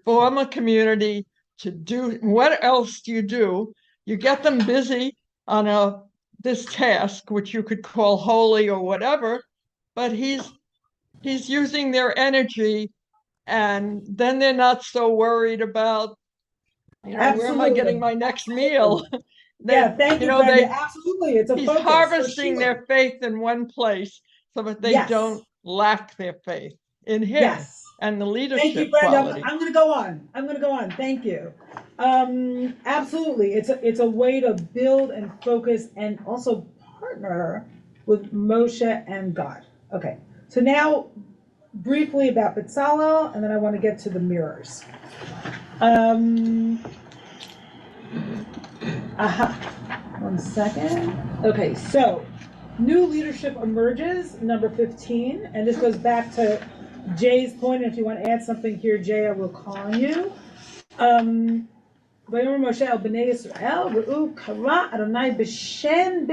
form a community, to do what else do? You get them busy on this task, which you could call holy or whatever, but he's using their energy, and then they're not so worried about, where am I getting my next meal? Thank you, Brenda. Absolutely, it's a he's focus, harvesting for sure. their faith in one place so that they don't lack their faith in him and the leadership Thank you, Brenda. quality. I'm going to go on. Thank you. Absolutely, it's a way to build and focus and also partner with Moshe and God. Okay, so now briefly about Bezalel, and then I want to get to the mirrors. One second. Okay, so new leadership emerges, number 15, and this goes back to Jay's point. And if you want to add something here, Jay, I will call on you. Vayomer Moshe el bnei Yisrael v'u kara Adonai b'shem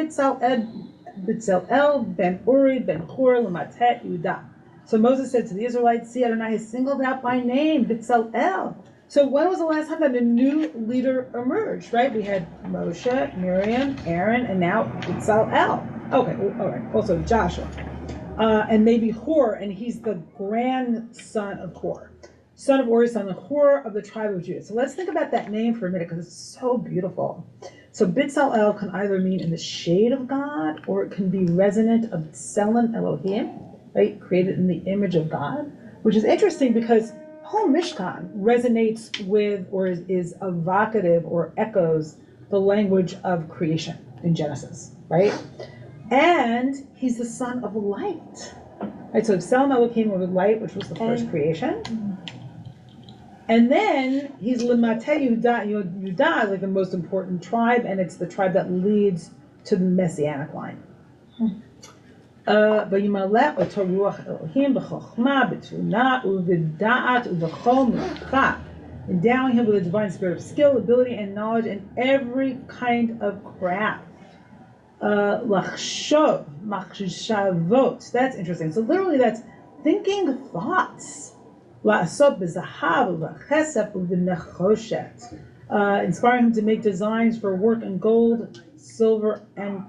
Bezalel ben Uri ben Hur l'matet Yehuda. So Moses said to the Israelites, see, Adonai has singled out by name Bezalel. So when was the last time that a new leader emerged, right? We had Moshe, Miriam, Aaron, and now Bezalel. Okay, all right. Also Joshua. And maybe Hur, and he's the grandson of Hur. Son of Uri, son of Hur of the tribe of Judah. So let's think about that name for a minute, because it's so beautiful. So Bezalel can either mean in the shade of God, or it can be resonant of Tselem Elohim, right? Created in the image of God, which is interesting because whole Mishkan resonates with, or is evocative or echoes the language of creation in Genesis, right? And he's the son of light, right? So Tselem Elohim was light, which was the first creation. And then he's L'mateh Yehuda, like the most important tribe, and it's the tribe that leads to the Messianic line. Endow him with a divine spirit of skill, ability, and knowledge in every kind of craft. Lachshov, machshavot. That's interesting. So literally, that's thinking thoughts. Inspiring him to make designs for work in gold, silver, and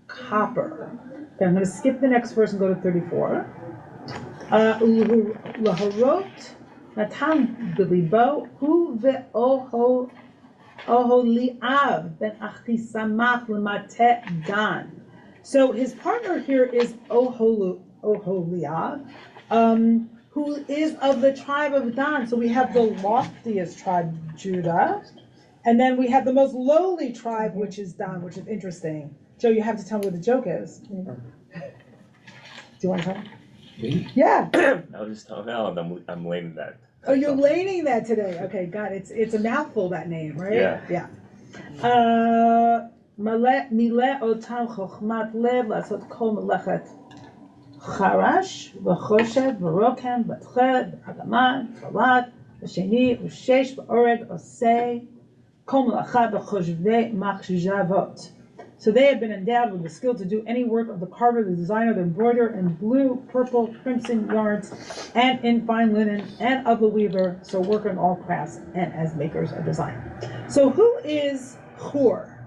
copper. Okay, I'm going to skip the next verse and go to 34. Laharot natan b'libo hu ve'oho li'av ben achtisamach l'mateh dan. So his partner here is Oholiab, who is of the tribe of Dan. So we have the loftiest tribe, Judah, and then we have the most lowly tribe, which is Dan, which is interesting. Joe, you have to tell me what the joke is. Do you want to tell me? Me? Yeah. I'll just tell them I'm laning that. Oh, you're laning that today. Okay, got it. It's a mouthful, that name, right? Yeah. Mile otam chochmat lev lasot kol melechet חרש וחושד ורוקם בתכלת וארגמן ופלט ושני ושש ואורג עושה כל מלאכה בחושבי מחשבות. So they had been endowed with the skill to do any work of the carver, the designer, the embroiderer in blue, purple, crimson yarns, and in fine linen, and of the weaver, so work in all crafts and as makers of design. So who is Hor?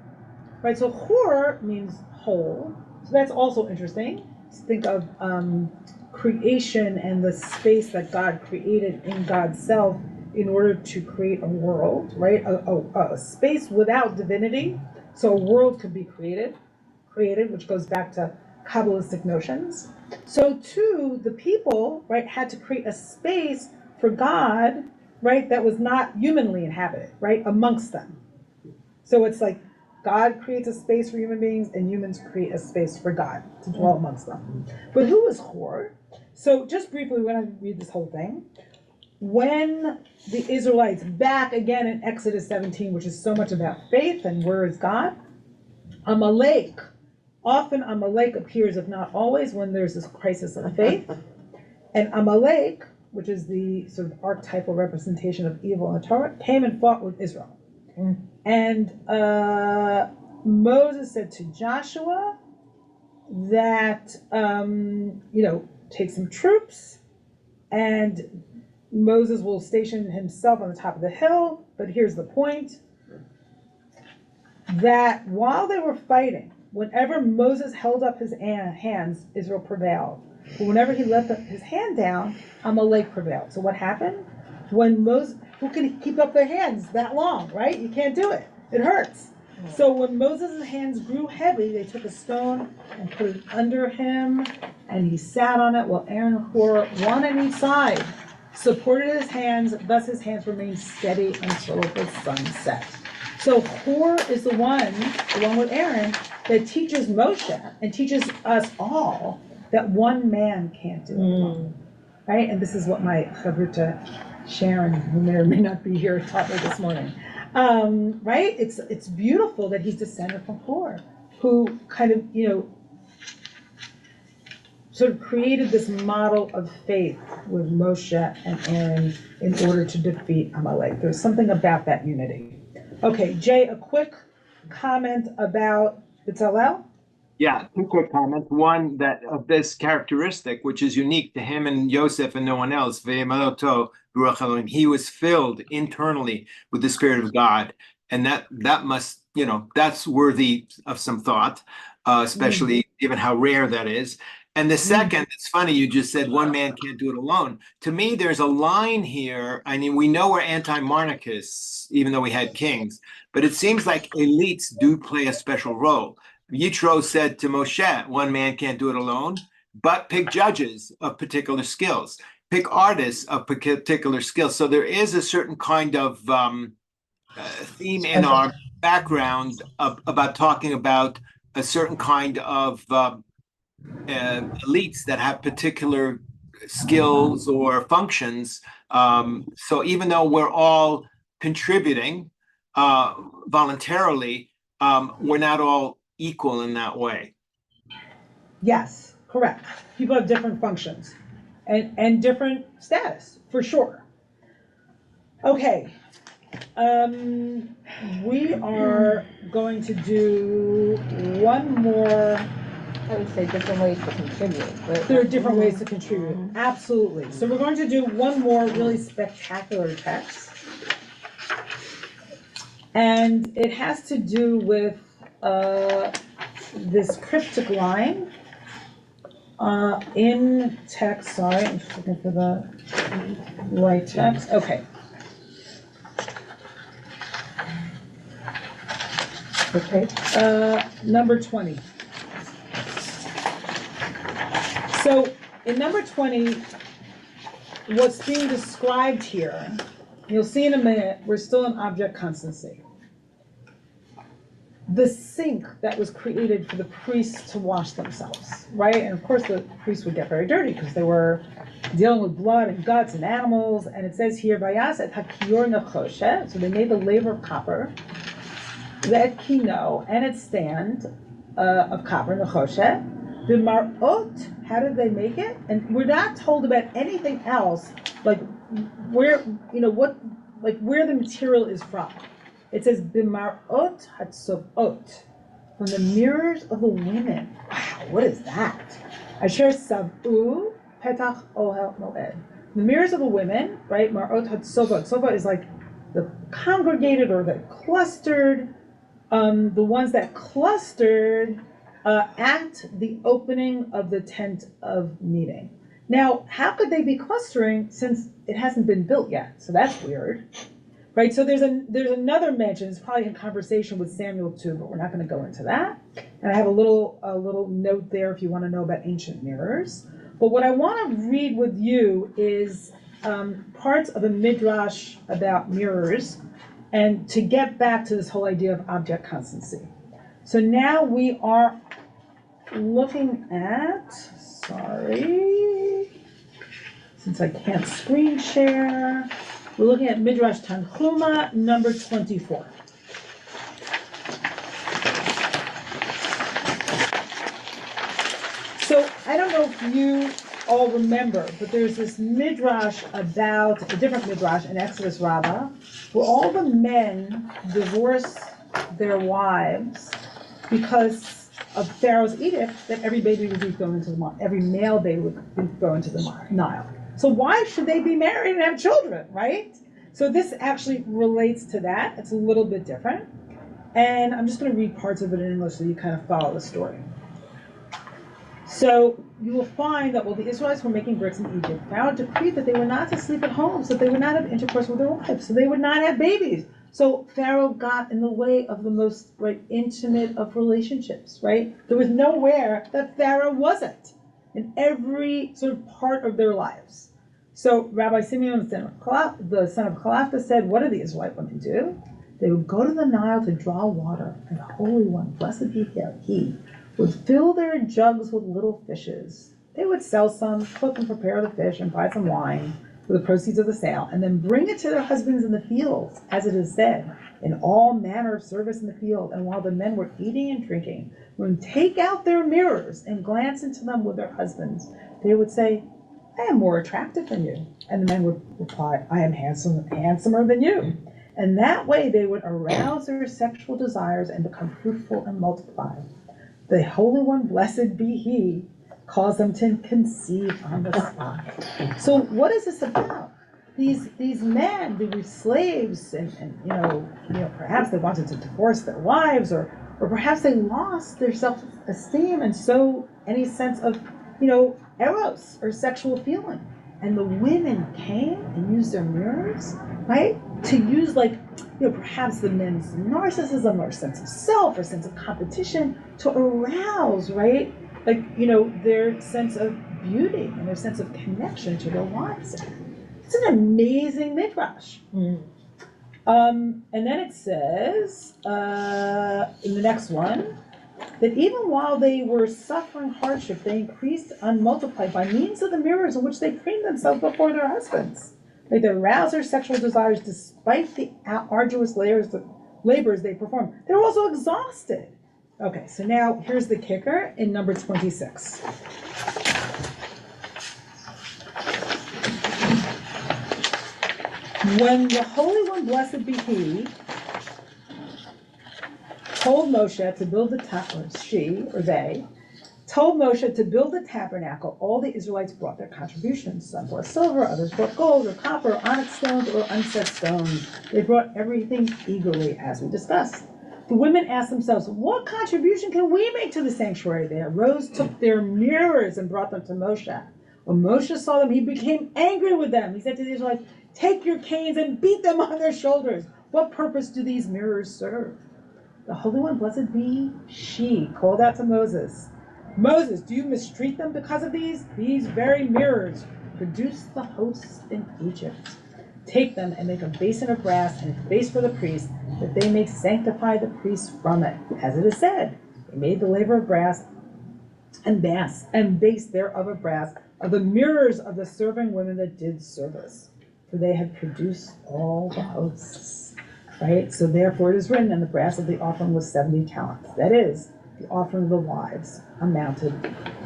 Right, so Hor means whole. So that's also interesting. Think of creation and the space that God created in God's self in order to create a world, right? A space without divinity. So a world could be created, which goes back to Kabbalistic notions. So too, the people, right, had to create a space for God, right, that was not humanly inhabited, right, amongst them. So it's like God creates a space for human beings and humans create a space for God to dwell amongst them. But who is Hor? So just briefly, we're going to read this whole thing. When the Israelites, back again in Exodus 17, which is so much about faith and where is God, Amalek, often Amalek appears, if not always, when there's this crisis of faith. And Amalek, which is the sort of archetypal representation of evil in the Torah, came and fought with Israel. And Moses said to Joshua that, take some troops, and Moses will station himself on the top of the hill. But here's the point, that while they were fighting, whenever Moses held up his hands, Israel prevailed. But whenever he let his hand down, Amalek prevailed. So what happened? When Moses, who can keep up their hands that long, right? You can't do it. It hurts. So when Moses' hands grew heavy, they took a stone and put it under him, and he sat on it while Aaron and Hor, one on each side, supported his hands. Thus his hands remained steady until the sun set. So Hor is the one, along with Aaron, that teaches Moshe and teaches us all that one man can't do it alone. Right? And this is what my chavruta Sharon, who may or may not be here, taught me this morning. Right? It's beautiful that he's descended from Hor, who kind of, sort of created this model of faith with Moshe and Aaron in order to defeat Amalek. There's something about that unity. Okay, Jay, a quick comment about Bezalel? Yeah, two quick comments. One, that of this characteristic, which is unique to him and Yosef and no one else, Ve'emaloto Ruach Elohim, he was filled internally with the Spirit of God. And that must, that's worthy of some thought, especially given how rare that is. And the second, it's funny, you just said one man can't do it alone. To me, there's a line here. I mean, we know we're anti-monarchists, even though we had kings, but it seems like elites do play a special role. Yitro said to Moshe, one man can't do it alone, but pick judges of particular skills, pick artists of particular skills. So there is a certain kind of theme in our background about talking about a certain kind of elites that have particular skills or functions. So even though we're all contributing voluntarily, we're not all equal in that way. Yes, correct. People have different functions and different status, for sure. Okay, we are going to do one more. I would say different ways to contribute. There are different ways to contribute, absolutely. So we're going to do one more really spectacular text. And it has to do with this cryptic line in text. Sorry, I'm just looking for the right text. Okay. Okay, number 20. So in number 20, what's being described here, you'll see in a minute, we're still in object constancy. The sink that was created for the priests to wash themselves, right? And of course the priests would get very dirty because they were dealing with blood and guts and animals. And it says here, Vayas et hakior nechoshet, so they made the laver of copper, the et kino, and its stand of copper, nechoshet, B'mar'ot, how did they make it? And we're not told about anything else, like where, what, like where the material is from. It says B'mar'ot hatzovot, from the mirrors of the women. Wow, what is that? Asher sav'u petach ohel moed. The mirrors of the women, right? Mar'ot hatzovot. Sova is like the congregated or the clustered, the ones that clustered at the opening of the tent of meeting. Now, how could they be clustering since it hasn't been built yet? So that's weird, right? So there's another mention. It's probably in conversation with Samuel too, but we're not going to go into that. And I have a little note there if you want to know about ancient mirrors. But what I want to read with you is parts of a midrash about mirrors, and to get back to this whole idea of object constancy. So now we are looking at, sorry, since I can't screen share, we're looking at Midrash Tanhuma, number 24. So I don't know if you all remember, but there's this midrash about, a different midrash in Exodus Rabbah, where all the men divorce their wives because of Pharaoh's edict that every baby would be thrown into the Nile, every male baby would be thrown into the Nile. So why should they be married and have children, right? So this actually relates to that. It's a little bit different. And I'm just going to read parts of it in English so you kind of follow the story. So you will find that while the Israelites were making bricks in Egypt, Pharaoh decreed that they were not to sleep at home, so that they would not have intercourse with their wives, so they would not have babies. So Pharaoh got in the way of the most intimate of relationships, right? There was nowhere that Pharaoh wasn't in every sort of part of their lives. So Rabbi Simeon, the son of Chalafta, said, what did the Israelite women do? They would go to the Nile to draw water, and the Holy One, blessed be he, would fill their jugs with little fishes. They would sell some, cook and prepare the fish, and buy some wine with the proceeds of the sale, and then bring it to their husbands in the fields, as it is said, in all manner of service in the field. And while the men were eating and drinking, would take out their mirrors and glance into them with their husbands. They would say, I am more attractive than you. And the men would reply, I am handsomer than you. And that way they would arouse their sexual desires and become fruitful and multiply. The Holy One, blessed be he, caused them to conceive on the spot. So what is this about? These men, they were slaves, and perhaps they wanted to divorce their wives, or perhaps they lost their self-esteem, and so any sense of, eros or sexual feeling. And the women came and used their mirrors, right, to use perhaps the men's narcissism or sense of self or sense of competition to arouse, right, their sense of beauty and their sense of connection to their wives. It's an amazing midrash. And then it says in the next one that even while they were suffering hardship, they increased and multiplied by means of the mirrors in which they preened themselves before their husbands. They aroused their sexual desires despite the arduous labors they performed. They were also exhausted. Okay, so now here's the kicker in number 26. When the Holy One, blessed be he, told Moshe to build they told Moshe to build the tabernacle, all the Israelites brought their contributions. Some brought silver, others brought gold or copper, or onyx stones, or unset stones. They brought everything eagerly, as we discussed. The women asked themselves, what contribution can we make to the sanctuary? They arose, took their mirrors, and brought them to Moshe. When Moshe saw them, he became angry with them. He said to the Israelites, take your canes and beat them on their shoulders. What purpose do these mirrors serve? The Holy One, blessed be she, called out to Moses, Moses, do you mistreat them because of these? These very mirrors produce the hosts in Egypt. Take them and make a basin of brass and a base for the priest, that they may sanctify the priest from it. As it is said, they made the laver of brass and base thereof of brass of the mirrors of the serving women that did service, for they had produced all the hosts. Right? So therefore it is written, and the brass of the offering was 70 talents. That is, the offering of the wives amounted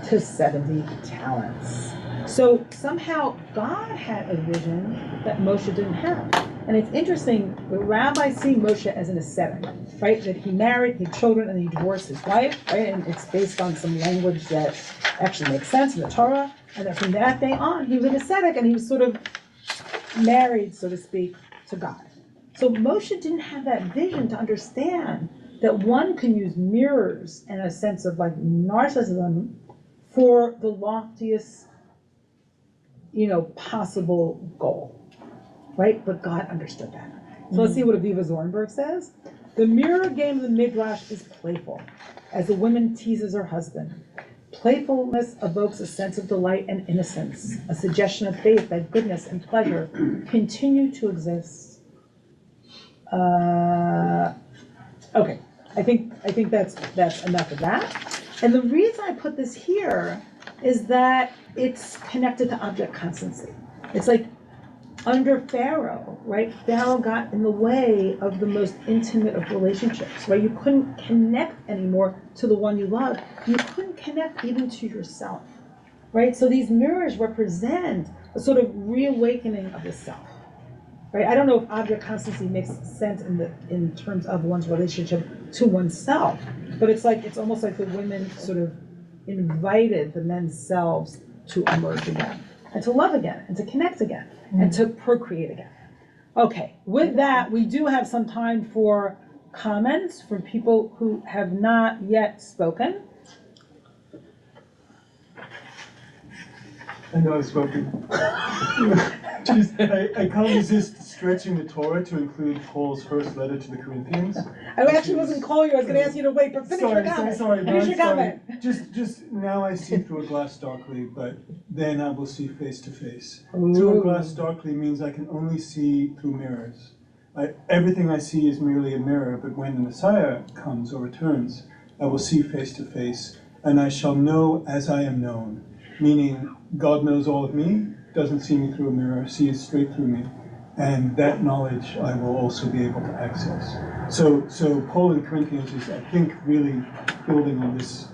to 70 talents. So somehow God had a vision that Moshe didn't have. And it's interesting, the rabbis see Moshe as an ascetic, right? That he married, he had children, and he divorced his wife, right? And it's based on some language that actually makes sense in the Torah. And that from that day on, he was an ascetic, and he was sort of married, so to speak, to God. So Moshe didn't have that vision to understand that one can use mirrors and a sense of like narcissism for the loftiest, possible goal, right? But God understood that. So let's see what Aviva Zornberg says. The mirror game of the Midrash is playful, as the woman teases her husband. Playfulness evokes a sense of delight and innocence, a suggestion of faith that goodness and pleasure continue to exist. Okay, I think that's enough of that. And the reason I put this here is that it's connected to object constancy. It's like under Pharaoh, right? Pharaoh got in the way of the most intimate of relationships, right? You couldn't connect anymore to the one you love. You couldn't connect even to yourself, right? So these mirrors represent a sort of reawakening of the self, right? I don't know if object constancy makes sense in terms of one's relationship to oneself, but it's almost like the women sort of invited the men's selves to emerge again, and to love again, and to connect again, and to procreate again. Okay, with that, we do have some time for comments from people who have not yet spoken. I know I've spoken. I can't resist stretching the Torah to include Paul's first letter to the Corinthians. I actually wasn't calling you, I was gonna ask you to wait, but finish your comment. Finish your comment. Just now I see through a glass darkly, but then I will see face to face. Through a glass darkly means I can only see through mirrors. Everything I see is merely a mirror, but when the Messiah comes or returns, I will see face to face, and I shall know as I am known. Meaning, God knows all of me, doesn't see me through a mirror, sees straight through me. And that knowledge I will also be able to access. So Paul in Corinthians is, I think, really building on this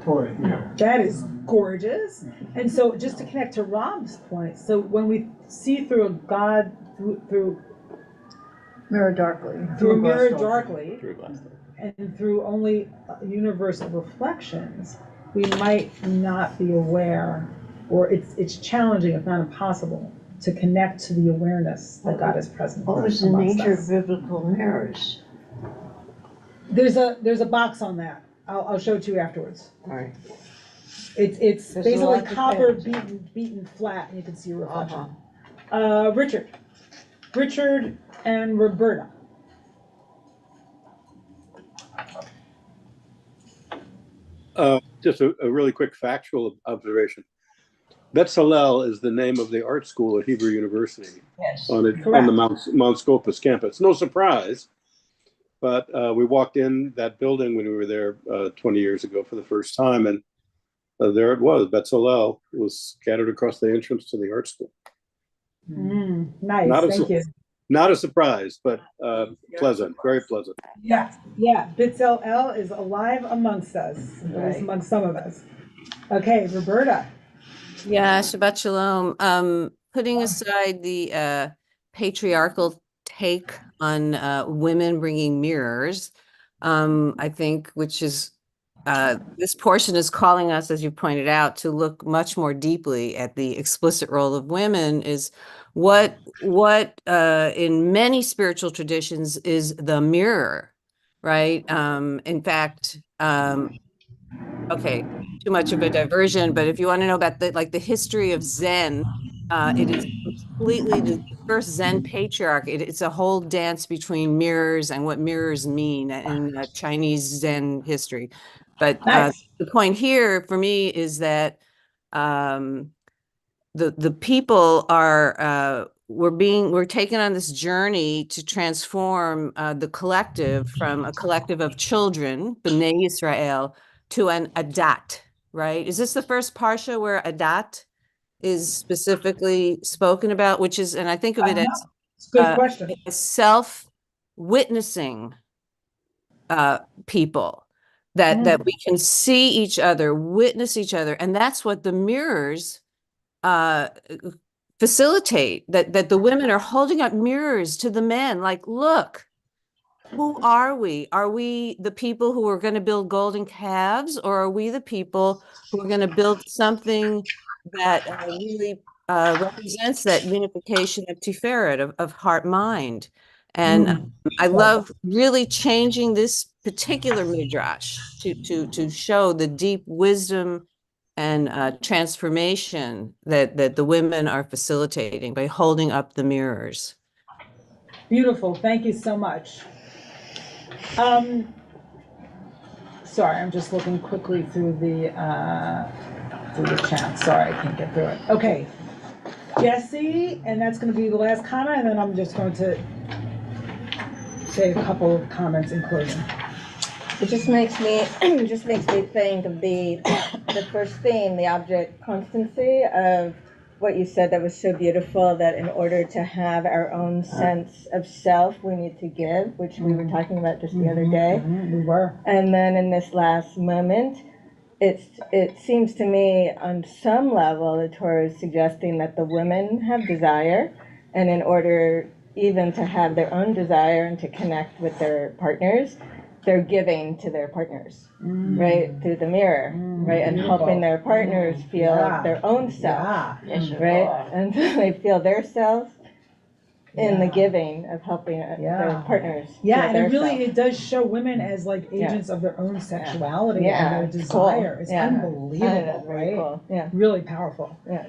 Torah here. That is gorgeous. And so just to connect to Rob's point, so when we see through a God, through Mirror darkly. Through a mirror darkly, and through only a universe of reflections, we might not be aware, or it's challenging, if not impossible, to connect to the awareness that God is present. What was the nature of biblical mirrors? There's a box on that. I'll show it to you afterwards. All right. It's There's basically a lot to copper pay beaten flat, and you can see a reflection. Richard and Roberta. Just a really quick factual observation. Betzalel is the name of the art school at Hebrew University. Yes, on the Mount Scopus campus. No surprise, but we walked in that building when we were there 20 years ago for the first time, and there it was. Betzalel was scattered across the entrance to the art school. Nice, thank you. Not a surprise, but pleasant, very pleasant. Yeah, Betzalel is alive amongst us, at least amongst some of us. Okay, Roberta. Yeah, Shabbat Shalom. Putting aside the patriarchal take on women bringing mirrors, I think, which is this portion is calling us, as you pointed out, to look much more deeply at the explicit role of women. Is what in many spiritual traditions is the mirror, right? In fact, okay, too much of a diversion, but if you want to know about the history of Zen, it is completely the first Zen patriarch. It's a whole dance between mirrors and what mirrors mean in Chinese Zen history. But the point here for me is that the people are we're taken on this journey to transform the collective from a collective of children, B'nai Israel, to an adat, right? Is this the first parsha where adat is specifically spoken about, which is, and I think of it as good question. Self-witnessing people. that we can see each other, witness each other, and that's what the mirrors facilitate. That the women are holding up mirrors to the men, like, look, who are we? Are we the people who are going to build golden calves, or are we the people who are going to build something that really represents that unification of Tiferet, of heart mind? And I love really changing this particular midrash to show the deep wisdom and transformation that the women are facilitating by holding up the mirrors. Beautiful. Thank you so much. Sorry, I'm just looking quickly through the chat. Sorry, I can't get through it. Okay, Jesse, and that's going to be the last comment, and then I'm just going to say a couple of comments in closing. It just makes me think of the first theme, the object constancy of what you said that was so beautiful, that in order to have our own sense of self, we need to give, which we were talking about just the other day. We were. And then in this last moment, it seems to me on some level the Torah is suggesting that the women have desire, and in order even to have their own desire and to connect with their partners, they're giving to their partners, right, through the mirror, right, and helping their partners feel their own self, right, and they feel their self in the giving of helping their partners. Yeah, feel and it their really, self. it does show women as like agents of their own sexuality and their it's cool. desire. It's unbelievable, Very right? cool. Yeah. Really powerful. Yeah.